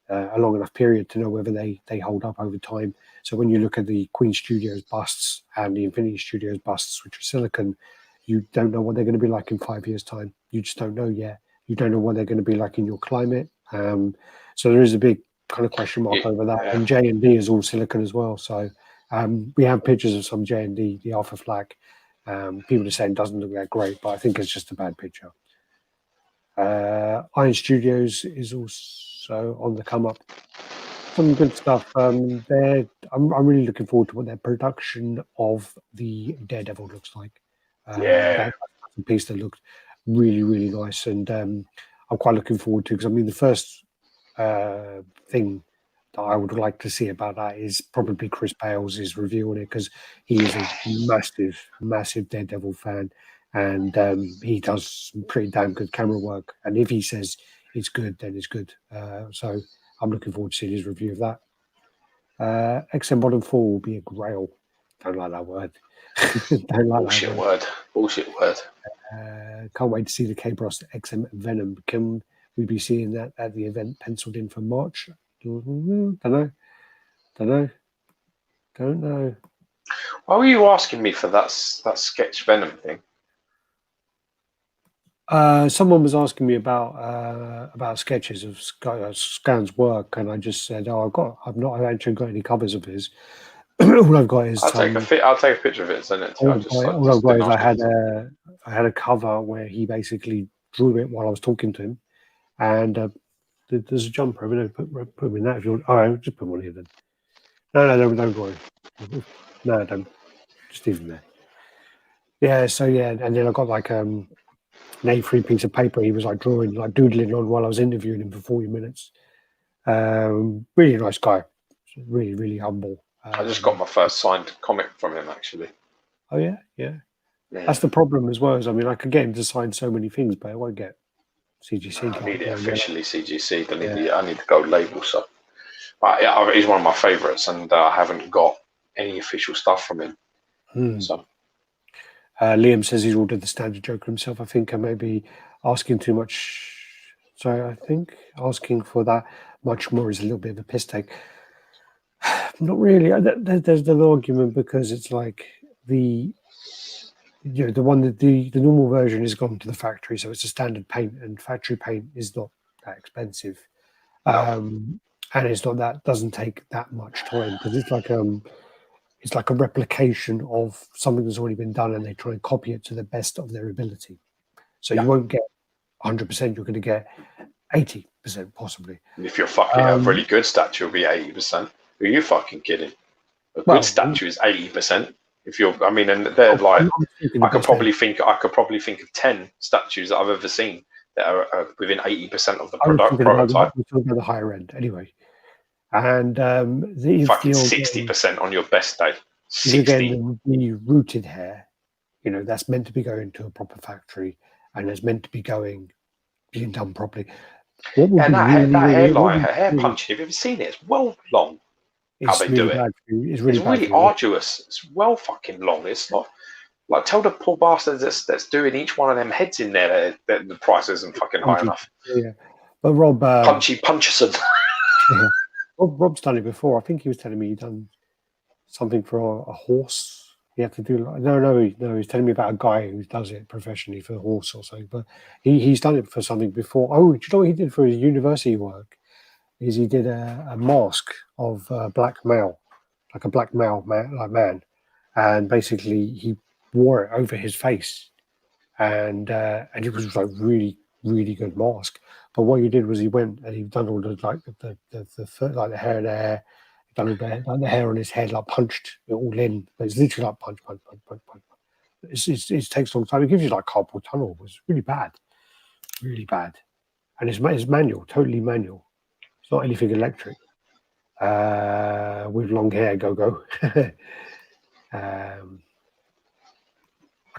a long enough period to know whether they hold up over time. So when you look at the Queen Studios busts and the Infinity Studios busts, which are silicon, you don't know what they're going to be like in 5 years' time. You just don't know yet. You don't know what they're going to be like in your climate. So there is a big kind of question mark over that. And J&D is all silicon as well. So we have pictures of some J&D, the Alpha Flag. People are saying it doesn't look that great, but I think it's just a bad picture. Iron Studios is also on the come up. Some good stuff. I'm really looking forward to what their production of the Daredevil looks like. That's a piece that looked really, really nice, and I'm quite looking forward to, because I mean the first thing that I would like to see about that is probably Chris Bale's review on it, because he is a massive Daredevil fan, and he does some pretty damn good camera work, and if he says it's good, then it's good. So I'm looking forward to seeing his review of that. XM Bottom 4 will be a grail. Don't like that word. Bullshit word. Can't wait to see the K-Bros XM Venom. Can we be seeing that at the event penciled in for March? Don't know. Why were you asking me for that sketch Venom thing? Someone was asking me about sketches of Scan's work, and I just said, I've not actually got any covers of his. All I've got is I'll take a picture of it and send it to you. All I've got is I had a cover where he basically drew it while I was talking to him, and there's a jumper. I mean, put him in that if you want. All right, just put one here then. No, don't worry. No, don't. Just leave him there. Yeah. So yeah, and then I got like an A3 piece of paper he was like drawing, like doodling on while I was interviewing him for 40 minutes. Really nice guy. Really, really humble. I just got my first signed comic from him, actually. Oh, yeah. That's the problem as well. I mean, I could get him to sign so many things, but I won't get CGC. I need it officially CGC. I need the gold label. So, but he's one of my favourites, and I haven't got any official stuff from him. So, Liam says he's ordered the standard Joker himself. I think I may be asking too much. So I think asking for that much more is a little bit of a piss take. Not really. There's an argument, because it's like the normal version has gone to the factory, so it's a standard paint, and factory paint is not that expensive, and it's not that doesn't take that much time, because it's like a replication of something that's already been done, and they try and copy it to the best of their ability. So you won't get 100%. You're going to get 80% possibly. If you're fucking a really good statue, it'll be 80%. Are you fucking kidding? A good statue is 80%. If you're, I mean, and they're like, I could probably think of 10 statues that I've ever seen that are within 80% of the prototype. We're talking about the higher end, anyway. And the fucking 60% on your best day. 60. Again, the rooted hair, that's meant to be going to a proper factory, and it's meant to be being done properly. That hairline, her hair punching, have you ever seen it? It's well long. How they do it. It's really arduous. It's well fucking long. It's not like, tell the poor bastard that's doing each one of them heads in there that the price isn't fucking high enough. Yeah, but Rob Puncherson. Yeah. Rob's done it before. I think he was telling me he'd done something for a horse. He had to do no. He's telling me about a guy who does it professionally for a horse or something. But he's done it for something before. Oh, do you know what he did for his university work? Is he did a mask of black male, like a black male man, and basically he wore it over his face, and it was like really good mask. But what he did was he went and he done all the like the hair there, done all the hair on his head, like punched it all in. But it's literally like punch. It takes a long time. It gives you like carpal tunnel. It was really bad, and it's manual, totally manual. It's not anything electric. With long hair, go. I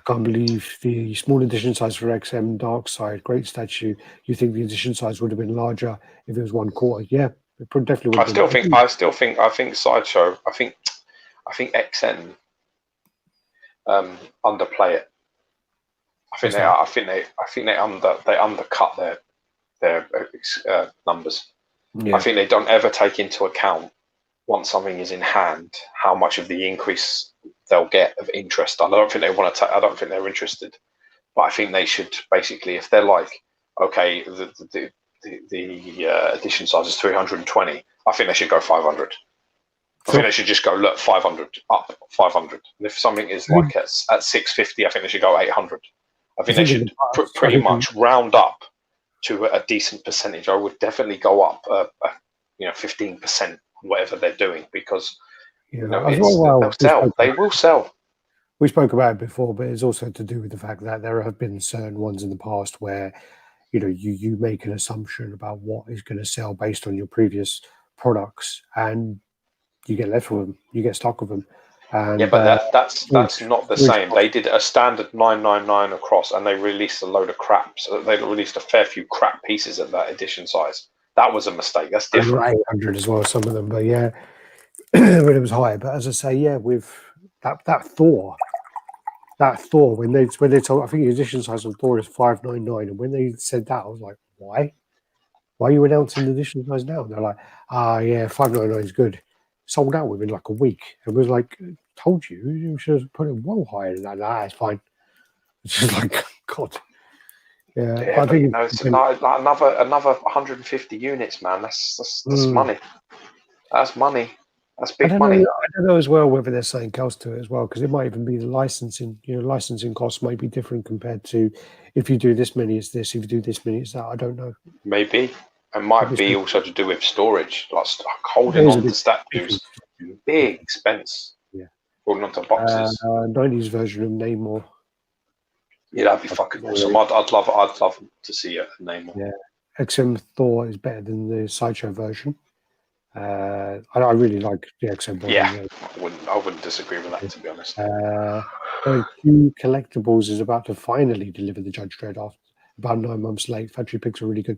can't believe the small edition size for XM Dark Side. Great statue. You think the edition size would have been larger if it was 1/4? Yeah, it definitely would. I think Sideshow. I think XN underplay it. I think they undercut their numbers. Yeah. I think they don't ever take into account, once something is in hand, how much of the increase they'll get of interest. I don't think they want to. I don't think they're interested. But I think they should basically, if they're like, okay, the edition size is 320. I think they should go 500. I think they should just go, look, 500 up, 500. And if something is like at 650, I think they should go 800. I think they should pretty much round up to a decent percentage. I would definitely go up, 15%, whatever they're doing, because they'll sell. They will sell. We spoke about it before, but it's also to do with the fact that there have been certain ones in the past where, you make an assumption about what is going to sell based on your previous products, and you get left with them. You get stuck with them. And, yeah, but that's not the same. They did a standard 999 across, and they released a load of crap. So they released a fair few crap pieces at that edition size. That was a mistake. That's different. 800 as well, some of them, but yeah, when it was high. But as I say, yeah, with that Thor, when they told, I think the edition size on Thor is 599, and when they said that, I was like, why? Why are you announcing the edition size now? And they're like, yeah, 599 is good. Sold out within like a week. It was like, told you should have put it well higher than that. Nah, it's fine. It's just like, God. Yeah, I think it's like another 150 units, man. That's money. That's money. That's big money. I don't know as well whether there's something else to it as well, because it might even be the licensing. Licensing costs might be different compared to if you do this many, it's this. If you do this many, it's that. I don't know. Maybe. It might be also to do with storage, like holding on to statues. Big expense. Yeah. Holding on to boxes. 90s version of Namor. Yeah, that'd be fucking awesome. I'd love to see a Namor. Yeah. XM Thor is better than the Sideshow version. I really like the XM version. Yeah, I wouldn't disagree with that, to be honest. Q Collectibles is about to finally deliver the Judge Dredd after about 9 months late. Factory pics are really good.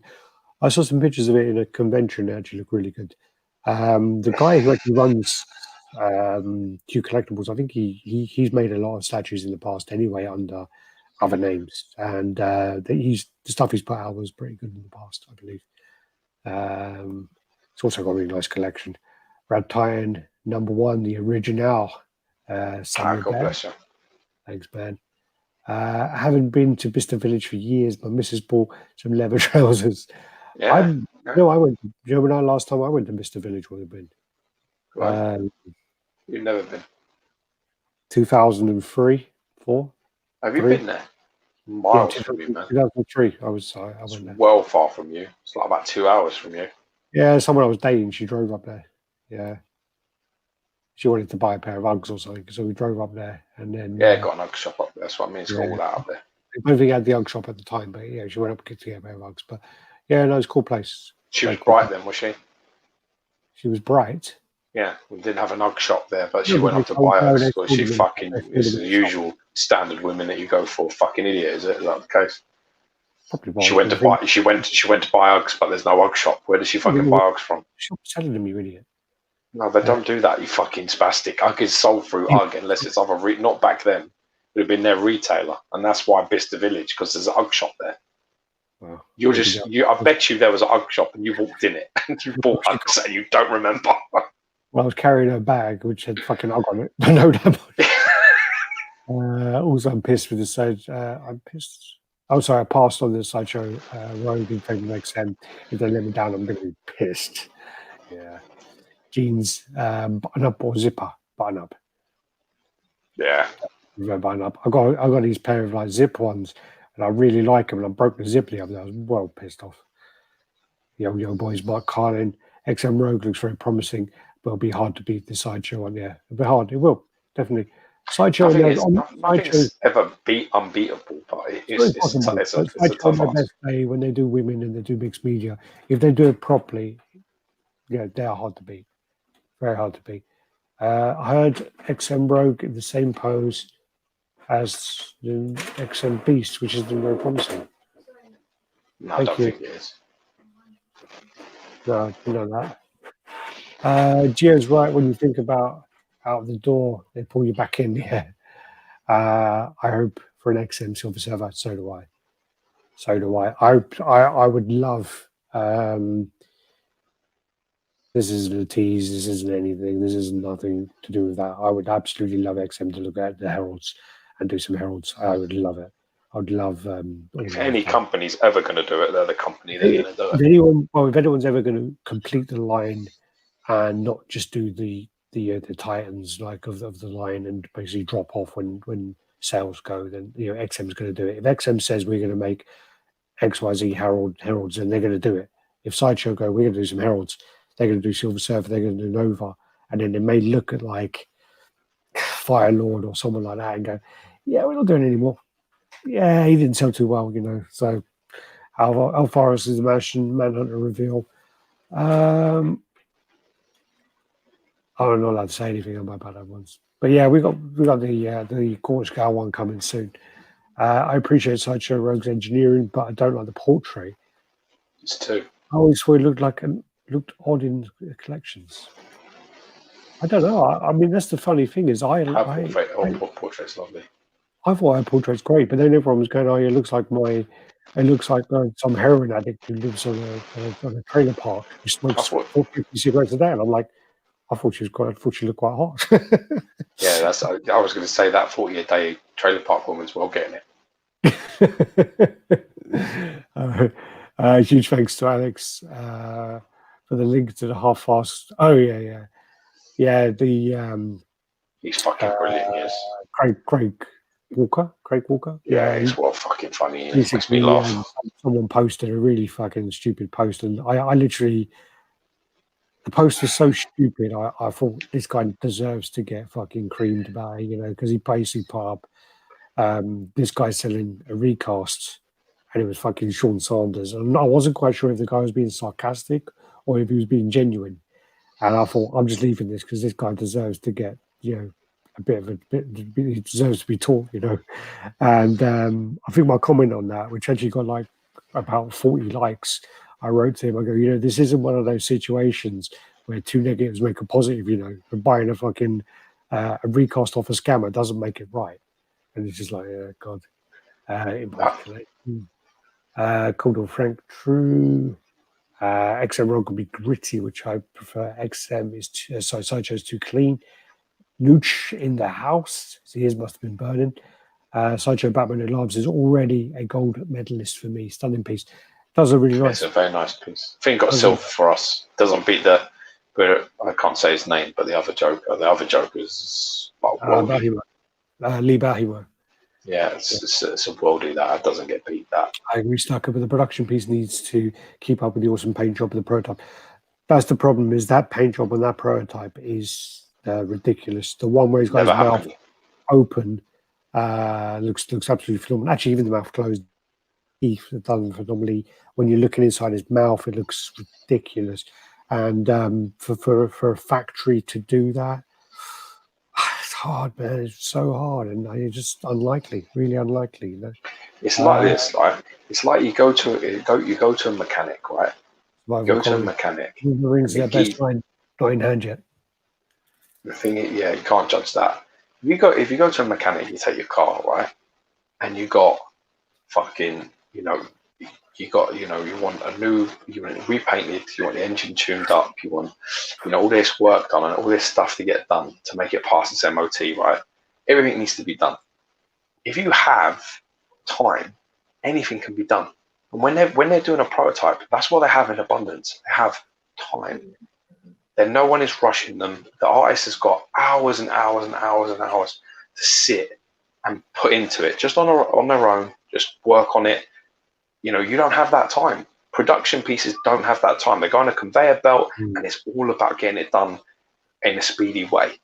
I saw some pictures of it in a convention. They actually look really good. The guy who actually runs Q Collectibles, I think he's made a lot of statues in the past anyway under other names, and the stuff he's put out was pretty good in the past, I believe. It's also got a really nice collection. RaddTitan #1, the original. God bless you. Thanks, man. I haven't been to Bicester Village for years. My missus bought some leather trousers. Yeah. I went. When last time I went to Bicester Village would have been. Right. You've never been. 2003, 4. Have you been there? Miles from you, man. 2003. I went there. Well far from you. It's like about 2 hours from you. Yeah, someone I was dating, she drove up there. Yeah. She wanted to buy a pair of Uggs or something, so we drove up there, and then got an Ugg shop up there. That's what I mean. It's got all that up there. I don't think I had the Ugg shop at the time, but yeah, she went up to get a pair of Uggs. But yeah, no, it's a cool place. She was bright then, was she? She was bright. Yeah, we didn't have an Ugg shop there, but she went up to buy Uggs. So she fucking is the usual standard women that you go for. Fucking idiot, is it? Is that the case? Probably. She went to buy Uggs, but there's no Ugg shop. Where does she fucking buy Uggs from? Stop selling them, you idiot. No, they don't do that, you fucking spastic. Ugg is sold through Ugg unless it's other not back then. It would have been their retailer, and that's why Bicester Village, because there's an Ugg shop there. Wow. I bet you there was an Ugg shop and you walked in it and you bought Uggs and you don't remember. Well, I was carrying a bag which had fucking Ugg on it. No, also, I'm pissed with the side. I'm pissed. Oh, sorry, I passed on the Sideshow road in favor of XM. If they let me down, I'm going to be pissed. Yeah. Jeans, button up or zipper, button up. Yeah. I got these pair of like zip ones, and I really like them. And I broke the zip the other day. I was well pissed off. Yo boys, Mark Carlin, XM Rogue looks very promising, but it'll be hard to beat the Sideshow one. Yeah, it'll be hard. It will definitely. Sideshow Nothing's ever unbeatable, but it's a Sideshow tough their ask. best day when they do women and they do mixed media. If they do it properly, yeah, they are hard to beat. Very hard to beat. I heard XM Rogue in the same pose as the XM Beast, which is very promising. No, I don't think it is. No, you know that. Gio's right. When you think about out the door, they pull you back in. Yeah. I hope for an XM Silver Server. So do I. So do I. I would love. This isn't a tease. This isn't anything. This is nothing to do with that. I would absolutely love XM to look at the heralds and do some heralds. I would love it. I'd love. If any company's ever going to do it, they're the company that's going to do it. If anyone's ever going to complete the line and not just do the Titans like of the line and basically drop off when sales go, then XM's going to do it. If XM says we're going to make XYZ heralds, then they're going to do it. If Sideshow go, we're going to do some heralds, they're going to do Silver Surfer, they're going to do Nova, and then they may look at like Fire Lord or someone like that and go, yeah, we're not doing it anymore. Yeah, he didn't sell too well, So Alfaris is the Manhunter reveal. I'm not allowed to say anything about that ones. But yeah, we got the Court Scale one coming soon. I appreciate Sideshow Rogue's engineering, but I don't like the portrait. It's too. I always thought it looked odd in collections. I don't know. I mean, that's the funny thing is portrait's lovely. I thought our portrait's great, but then everyone was going, "Oh, it looks like some heroin addict who lives on a trailer park who smokes 450 cigarettes a day." And I'm like, I thought she looked quite hot. Yeah, I was going to say that 40-a-day trailer park woman's well getting it. Huge thanks to Alex for the link to the half-fast. Oh yeah. He's fucking brilliant. Yes, Craig Walker. Yeah, he's well fucking funny. He makes me laugh. Someone posted a really fucking stupid post, and I literally. The post was so stupid. I thought this guy deserves to get fucking creamed about it, because he basically put up this guy selling a recast, and it was fucking Sean Sanders. And I wasn't quite sure if the guy was being sarcastic or if he was being genuine. And I thought, I'm just leaving this because this guy deserves to get, a bit. He deserves to be taught, And I think my comment on that, which actually got like about 40 likes. I wrote to him, I go, this isn't one of those situations where two negatives make a positive, and buying a fucking a recast off a scammer doesn't make it right. And it's just like, God. Called Frank True. XM Rogue will be gritty, which I prefer. XM is Sideshow's too clean. Nooch in the house. So his must have been burning. Sideshow Batman Who Loves is already a gold medalist for me. Stunning piece. Does a really nice. It's a very nice piece. I think got silver for us. Doesn't beat I can't say his name, but the other Joker. The other Joker is Lee Barrymore. Yeah, it's a worldie that doesn't get beat. That I agree, Stucker, but the production piece needs to keep up with the awesome paint job of the prototype. That's the problem. Is that paint job on that prototype is ridiculous. The one where he's got his mouth open looks absolutely phenomenal. Actually, even the mouth closed. Teeth have done phenomenally. When you're looking inside his mouth, it looks ridiculous. And for a factory to do that, it's hard, man. It's so hard, and it's just unlikely, really unlikely. It's like this, like it's like you go to a mechanic, right? Go to a mechanic. The rings their best line, not in hand yet. The thing is, you can't judge that. If you go to a mechanic, you take your car, right, and you got fucking. You want a new, you want it repainted, you want the engine tuned up, you want, all this work done and all this stuff to get done to make it pass its MOT, right? Everything needs to be done. If you have time, anything can be done. And when they're doing a prototype, that's what they have in abundance. They have time. Then no one is rushing them. The artist has got hours and hours and hours and hours to sit and put into it just on their own, just work on it. You don't have that time. Production pieces don't have that time. They go on a conveyor belt, and it's all about getting it done in a speedy way.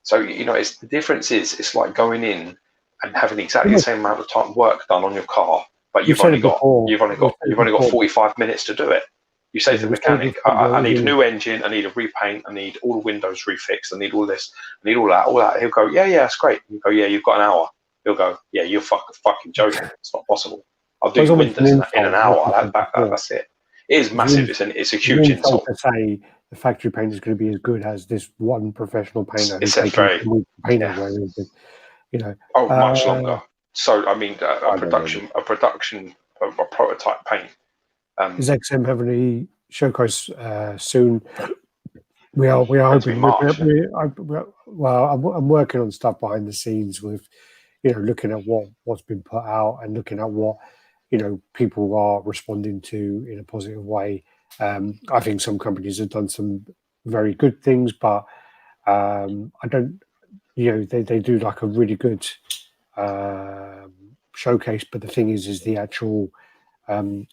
So it's the difference is it's like going in and having exactly the same amount of time work done on your car, but you've only got 45 minutes to do it. You say to the mechanic, I need a new engine, I need a repaint, I need all the windows refixed, I need all this, I need all that. He'll go, yeah, that's great. You go, yeah, you've got an hour. He'll go, yeah, you're fucking joking. It's not possible. I'll do your windows in an hour. That's it. It is massive. It's a huge insult to say the factory paint is going to be as good as this one professional painter. It's a very much longer. So I mean, a prototype paint. Is XM having any showcase soon? We are hoping. I'm working on stuff behind the scenes with, looking at what's been put out and looking at what people are responding to in a positive way. I think some companies have done some very good things, but I don't. They do like a really good showcase, but the thing is the actual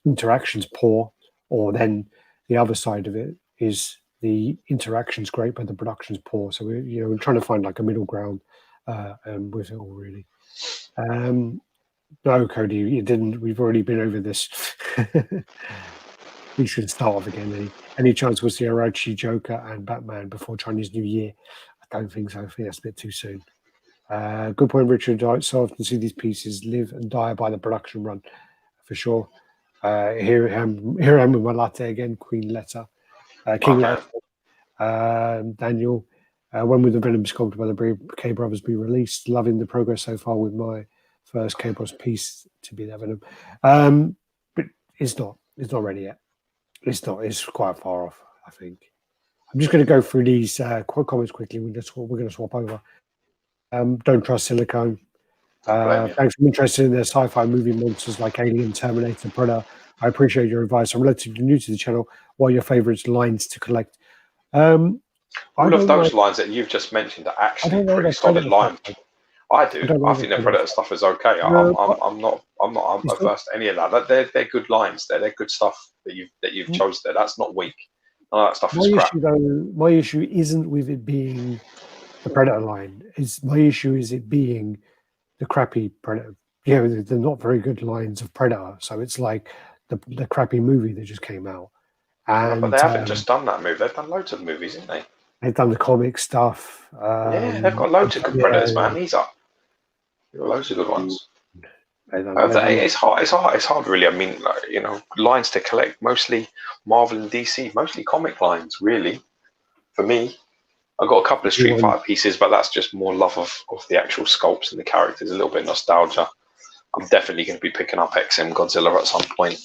interaction's poor, or then the other side of it is the interaction's great, but the production's poor. So we're trying to find like a middle ground with it all, really. No, Cody, you didn't. We've already been over this. We should start off again. Any chance we'll see Orochi, Joker, and Batman before Chinese New Year? I don't think so. I think that's a bit too soon. Good point, Richard. I so often see these pieces live and die by the production run, for sure. Here I am with my latte again, Queen Letter. King Letter. Daniel, when will the Venom sculpted by the K Brothers be released? Loving the progress so far with my first K Bros piece to be that Venom. But it's not ready yet. It's not. It's quite far off, I think. I'm just going to go through these comments quickly. We're going to swap over. Don't trust silicone. Thanks for interested in their sci-fi movie monsters like Alien, Terminator, Predator. I appreciate your advice. I'm relatively new to the channel. What are your favourite lines to collect? All of those lines that you've just mentioned are actually pretty solid lines. I do. I think the Predator stuff is okay. I'm not averse to any of that. They're good lines. They're good stuff that you've chose there. That's not weak. None of that stuff is crap. My issue isn't with it being the Predator line. My issue is it being the crappy Predator. They're not very good lines of Predator. So it's like the crappy movie that just came out. And, but they haven't just done that movie. They've done loads of movies, haven't they? They've done the comic stuff. They've got loads of good Predators, man. These are loads of good ones. It's hard, really. I mean, lines to collect, mostly Marvel and DC, mostly comic lines, really. For me, I've got a couple of Street Fighter pieces, but that's just more love of the actual sculpts and the characters, a little bit of nostalgia. I'm definitely going to be picking up XM Godzilla at some point.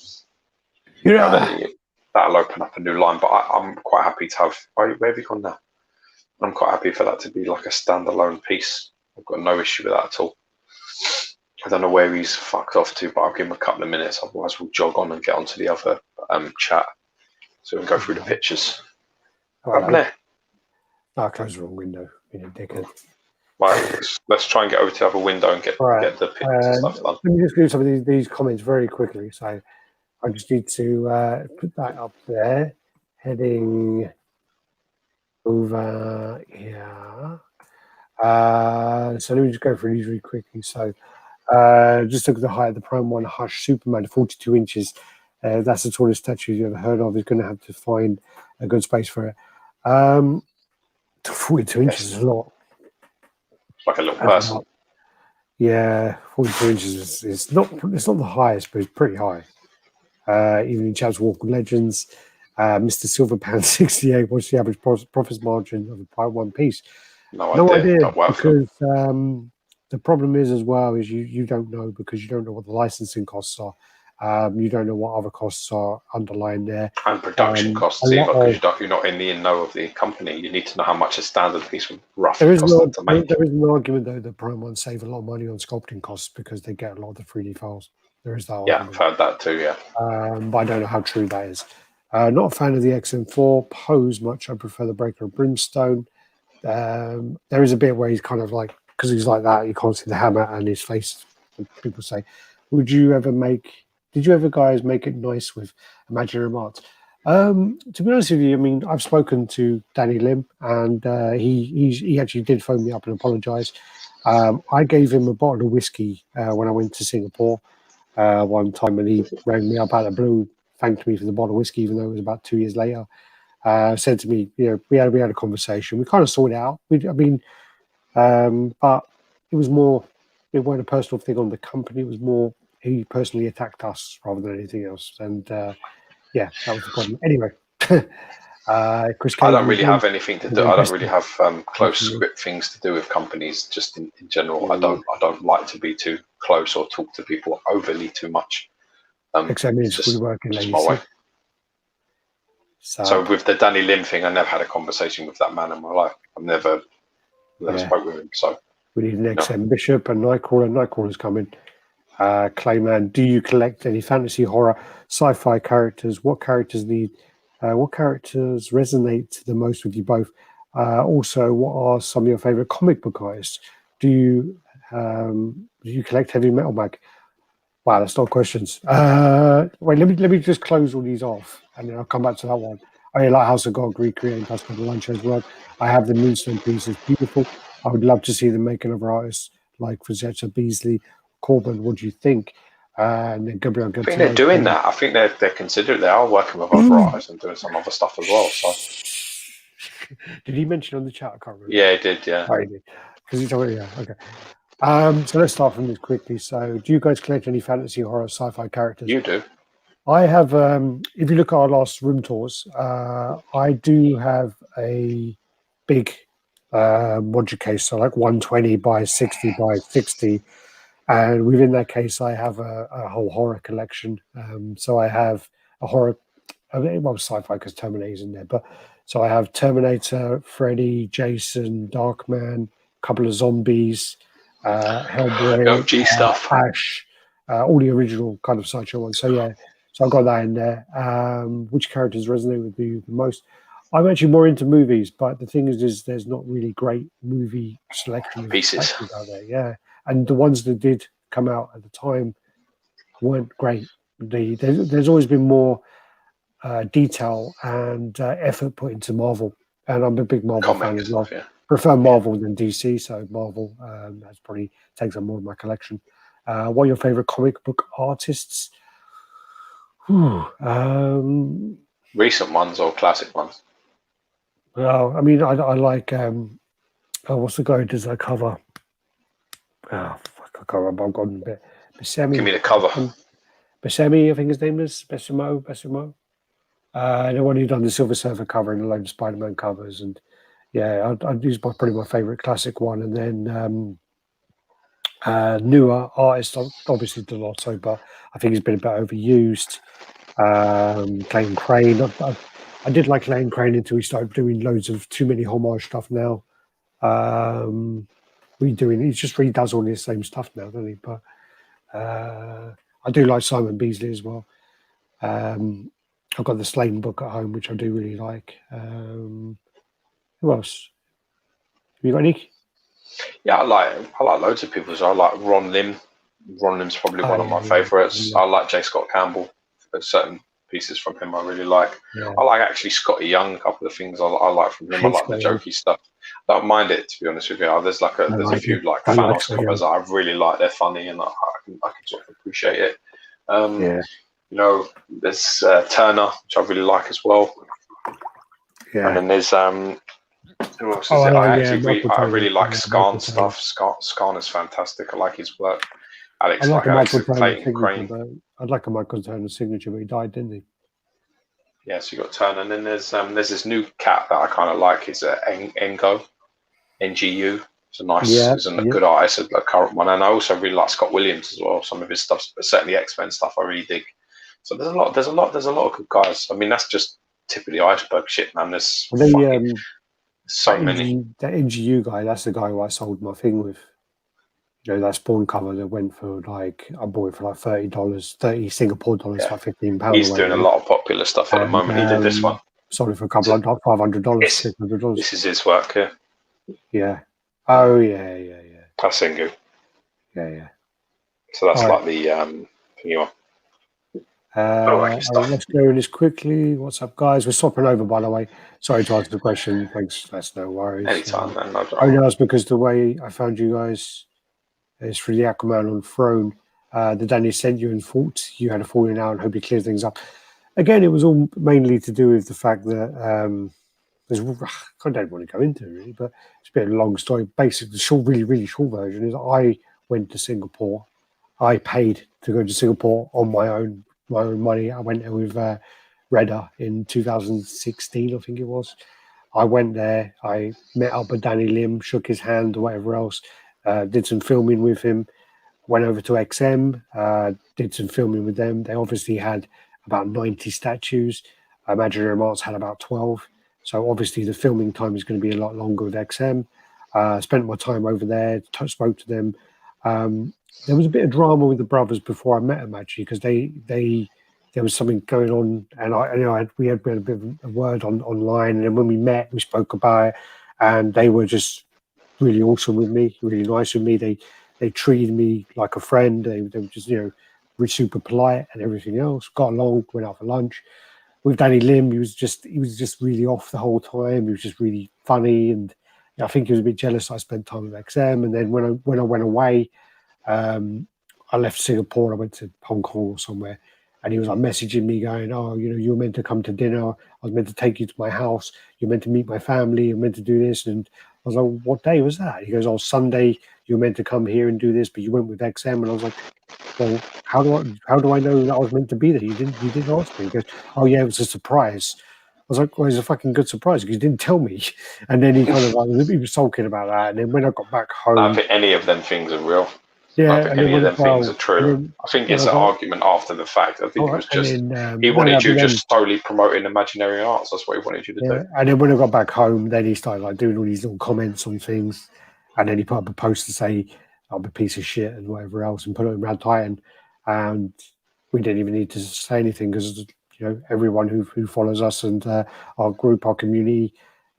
That'll open up a new line, but I'm quite happy to have. Where have you gone now? I'm quite happy for that to be like a standalone piece. I've got no issue with that at all. I don't know where he's fucked off to, but I'll give him a couple of minutes. Otherwise, we'll jog on and get onto the other chat so we can go through the pictures. There. I'll close the wrong window. Dickhead. Well, let's try and get over to the other window and get the pictures and stuff done. Let me just do some of these comments very quickly. So I just need to put that up there. Heading over here. So let me just go through these really quickly. So just look at the height of the Prime 1 Hush Superman, 42 inches. That's the tallest statue you've ever heard of. He's going to have to find a good space for it. 42 inches is a lot. Like a little person. Yeah, 42 inches is not the highest, but it's pretty high. Even in Chaps Walk of Legends, Mr. Silverpound 68, what's the average profit margin of a Prime 1 piece? No idea because the problem is as well is you don't know because you don't know what the licensing costs are. You don't know what other costs are underlying there. And production costs either, because you're not in the know of the company. You need to know how much a standard piece would roughly cost to make. There is an argument, though, that Prime 1 save a lot of money on sculpting costs because they get a lot of the 3D files. There is that argument. I've heard that too, yeah. But I don't know how true that is. Not a fan of the XM4 pose much. I prefer the Breaker of Brimstone. There is a bit where he's kind of like because he's like that, you can't see the hammer and his face. And people say, did you ever guys make it nice with imaginary art? To be honest with you, I mean, I've spoken to Danny Lim, and he actually did phone me up and apologise. I gave him a bottle of whiskey when I went to Singapore one time, and he rang me up out of the blue, thanked me for the bottle of whiskey, even though it was about 2 years later. Said to me, we had a conversation. We kind of sorted it out. But it was more. It wasn't a personal thing on the company. It was more he personally attacked us rather than anything else. And yeah, that was the problem. Anyway, Chris Cave, I don't really have anything to do. I don't really have close script things to do with companies. Just in general, I don't like to be too close or talk to people overly too much. Except we work in just my way. So with the Danny Lim thing, I never had a conversation with that man in my life. I've never spoke with him. So we need an XM Bishop and Nightcrawler. Nightcrawler's coming. Clayman, do you collect any fantasy, horror, sci-fi characters? What characters resonate the most with you both? Also, what are some of your favorite comic book guys? Do you collect heavy metal mag? Wow, that's not questions. Wait, let me just close all these off, and then I'll come back to that one. I like House of God recreating Pascal Blanche's work. I have the Moonstone piece; it's beautiful. I would love to see them make another artist like Rosetta Beasley, Corbin. What do you think? And then Gabriel. I think they're doing that. I think they're considered. They are working with other artists and doing some other stuff as well. So, did he mention on the chat? I can't remember. Yeah, he did. Yeah, he did. Because he's already okay. So let's start from this quickly. So, do you guys collect any fantasy, horror, sci-fi characters? You do. I have. If you look at our last room tours, I do have a big module case, so like 120 by 60 by 60, and within that case, I have a whole horror collection. So I have a horror, sci-fi because Terminator's in there, but so I have Terminator, Freddy, Jason, Darkman, a couple of zombies. Hellboy, OG stuff, Ash, all the original kind of Sideshow ones. So yeah, so I've got that in there. Which characters resonate with you the most? I'm actually more into movies, but the thing is there's not really great movie selection pieces out there. Yeah, and the ones that did come out at the time weren't great. There's always been more detail and effort put into Marvel, and I'm a big Marvel fan as well. Yeah. Prefer Marvel than DC, so Marvel has probably takes up more of my collection. What are your favorite comic book artists? Recent ones or classic ones? Well, I mean, I like what's the guy who does that cover? Oh, fuck, I can't remember. I've gone a bit. Buscemi. Give me the cover. Buscemi, I think his name is Besimo. The one who done the Silver Surfer cover and a load of Spider-Man covers, and yeah, I'd use probably my favorite classic one, and then newer artist, obviously Delotto, but I think he's been a bit overused. Clayton Crane, I did like Clayton Crane until he started doing loads of too many homage stuff now. He just redoes all the same stuff now, doesn't he? But I do like Simon Beasley as well. I've got the Slane book at home, which I do really like. Who else? Have you got any? Yeah, I like loads of people. So I like Ron Lim. Ron Lim's probably one of my favourites. I like J. Scott Campbell. There's certain pieces from him I really like. Yeah. I like actually Scotty Young. A couple of things I like from him. I like the jokey stuff. I don't mind it, to be honest with you. There's a few like Thanos covers that I really like. They're funny and I can sort of appreciate it. You know, there's Turner, which I really like as well. Yeah. And then there's who else is it? I really like Scarn stuff. Scarn is fantastic. I like his work. Alex Clayton Crane. I'd like a Michael Turner signature, but he died, didn't he? Yeah, so you got Turner, and then there's this new cat that I kind of like. Is Ngo, NGU. It's a nice, a good artist, a current one, and I also really like Scott Williams as well. Some of his stuff, but certainly X-Men stuff, I really dig. So there's a lot of good guys. I mean, that's just tip of the iceberg shit, man. There's so many. That NGU guy, that's the guy who I sold my thing with. You know, that Spawn cover that went for like, I bought it for like $30 Singapore dollars, like £15. He's doing a lot of popular stuff at the moment. He did this one. Sold it for a couple of $500, $600. This is his work, yeah. Yeah. Oh, yeah. Kasengu. Yeah. So that's All like the new one. Let's go in this quickly. What's up, guys? We're swapping over, by the way. Sorry to answer the question. Thanks. That's no worries. Anytime, man. No Only drama. asked because the way I found you guys is through the Aquaman on Throne. The Danny sent you and thought you had a falling out and hope you clear things up. Again, it was all mainly to do with the fact that I don't want to go into it really, but it's a bit of a long story. Basically, the short, really short version is I went to Singapore. I paid to go to Singapore on my own money. I went there with Radd in 2016, I think it was. I went there. I met up with Danny Lim, shook his hand or whatever else. Did some filming with him. Went over to XM. Did some filming with them. They obviously had about 90 statues. Imaginary Marts had about 12. So obviously the filming time is going to be a lot longer with XM. Spent my time over there. Spoke to them. There was a bit of drama with the brothers before I met them actually, because there was something going on, and we had a bit of a word online, and then when we met, we spoke about it, and they were just really awesome with me, really nice with me. They treated me like a friend. They were just really super polite and everything else. Got along, went out for lunch with Danny Lim. He was just really off the whole time. He was just really funny, and I think he was a bit jealous I spent time with XM. And then when I went away. I left Singapore. I went to Hong Kong or somewhere, and he was like messaging me, going, "Oh, you were meant to come to dinner. I was meant to take you to my house. You're meant to meet my family. You're meant to do this." And I was like, "What day was that?" He goes, "Oh, Sunday. You were meant to come here and do this, but you went with XM." And I was like, "Well, how do I know that I was meant to be there? You didn't ask me." He goes, "Oh yeah, it was a surprise." I was like, "Well, it's a fucking good surprise because you didn't tell me." And then he kind of like he was sulking about that. And then when I got back home, I don't think any of them things are real. yeah, I don't think any of them things are true. I think it's an argument after the fact. I think it was just he wanted you just solely promoting imaginary arts. That's what he wanted you to do. And then when I got back home, then he started like doing all these little comments on things, and then he put up a post to say I'm a piece of shit and whatever else, and put it in RaddTitan, and we didn't even need to say anything because everyone who follows us and our group, our community,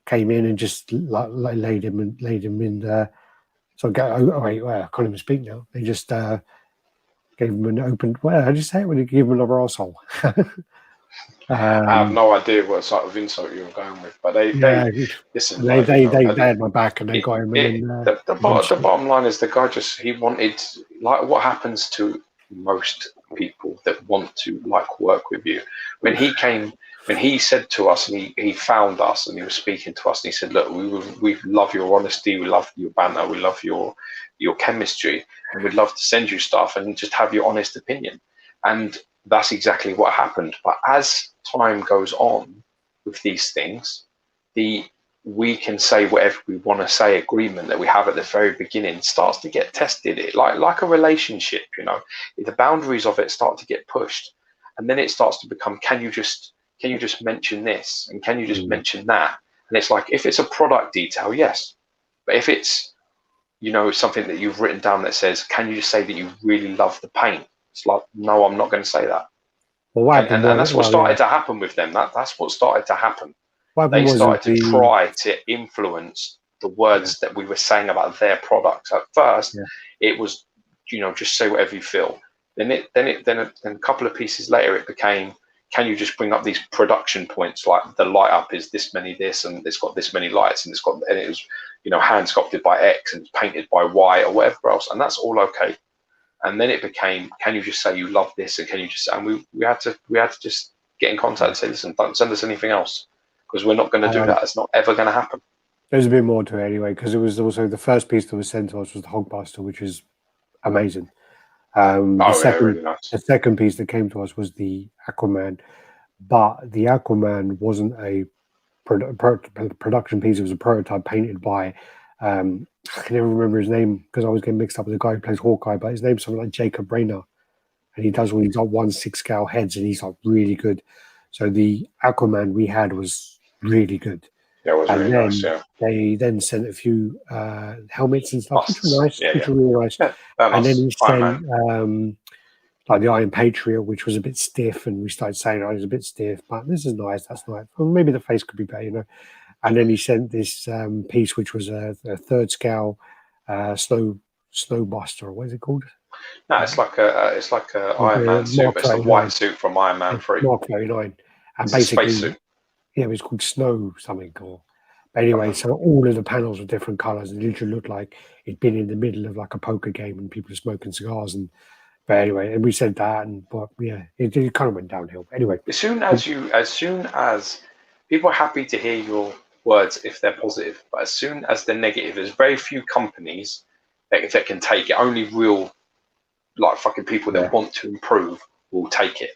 came in and just laid him in. So I can't even speak now. They just gave him an open. Well, how do you say it when you give him another arsehole? I have no idea what sort of insult you were going with, but they listen. They had my back and they got him. The bottom line is the guy he wanted, like what happens to most people that want to work with you. When he said to us, and he found us and he was speaking to us, and he said, "Look, we love your honesty, we love your banter, we love your chemistry, and we'd love to send you stuff and just have your honest opinion." And that's exactly what happened. But as time goes on with these things, we can say whatever we want to say agreement that we have at the very beginning starts to get tested. It like a relationship, the boundaries of it start to get pushed, and then it starts to become, can you just mention this, and can you just mention that? And it's like, if it's a product detail, yes, but if it's something that you've written down that says, can you just say that you really love the paint? It's like, no, I'm not going to say that. Well, and that's what started to happen with them. That's what started to happen. They started to try to influence the words that we were saying about their products. At first, it was, just say whatever you feel. Then a couple of pieces later, it became, can you just bring up these production points, like the light up is this many this, and it's got this many lights, and it was, hand sculpted by X and painted by Y or whatever else, and that's all okay. And then it became, can you just say you love this, and can you just, and we had to just get in contact and say, listen, don't send us anything else, because we're not going to do that. It's not ever going to happen. There's a bit more to it anyway, because it was also the first piece that was sent to us was the Hogbuster, which is amazing. Really nice. The second piece that came to us was the Aquaman, but the Aquaman wasn't a production piece. It was a prototype painted by I can never remember his name because I always get mixed up with the guy who plays Hawkeye, but his name's something like Jacob Rayner, and he does all these 1/6 scale heads, and he's like really good. So the Aquaman we had was really good. Yeah, it was really nice. Yeah. They then sent a few helmets and stuff, which were nice, which were really nice. Yeah, and then he sent like the Iron Patriot, which was a bit stiff, and we started saying, "Oh, it's a bit stiff," but this is nice. That's nice. Well, maybe the face could be better, And then he sent this piece, which was a third scale snow Snowbuster, or what is it called? No, it's like a Iron Man suit, Mark but it's a 39. white suit from Iron Man 3. Mark 39. And It's a basically, spacesuit. yeah, it was called Snow something. But anyway, so all of the panels were different colours. It literally looked like it'd been in the middle of like a poker game and people were smoking cigars. But anyway, and we said that, but yeah, it kind of went downhill. Anyway, As soon as people are happy to hear your words if they're positive, but as soon as they're negative, there's very few companies that can take it. Only real, like fucking people that want to improve will take it.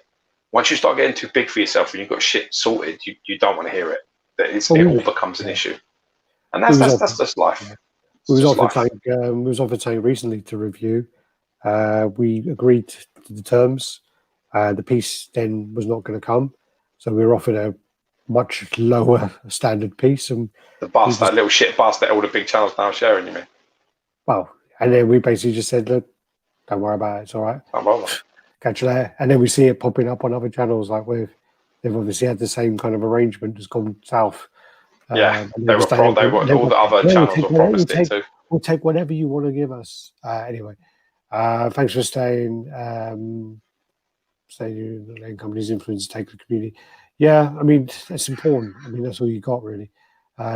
Once you start getting too big for yourself and you've got shit sorted, you don't want to hear it. It all becomes an issue, and that's just life. We was offered something recently to review. We agreed to the terms. The piece then was not going to come, so we were offered a much lower standard piece. And that little shit bus that all the big channels now sharing. You mean? Well, and then we basically just said, look, don't worry about it. It's all right. Don't bother. Catch you later. And then we see it popping up on other channels. Like they've obviously had the same kind of arrangement, just gone south. Yeah, all the other channels were promised it too. We'll take whatever you want to give us. Anyway, thanks for staying letting companies influence take the community. Yeah, I mean, that's important. I mean, that's all you got, really.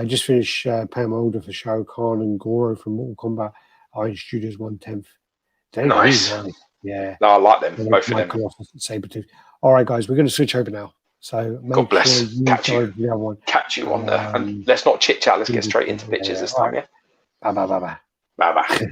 Just finished paying my order for Shao Kahn and Goro from Mortal Kombat Iron Studios 1/10. Nice. Yeah. No, I like them. Both of them. Sabretooth. All right, guys, we're going to switch over now. So God bless. Sure Catch you on there. And let's not chit chat. Let's get straight into pictures this time, yeah? Bye. Bye.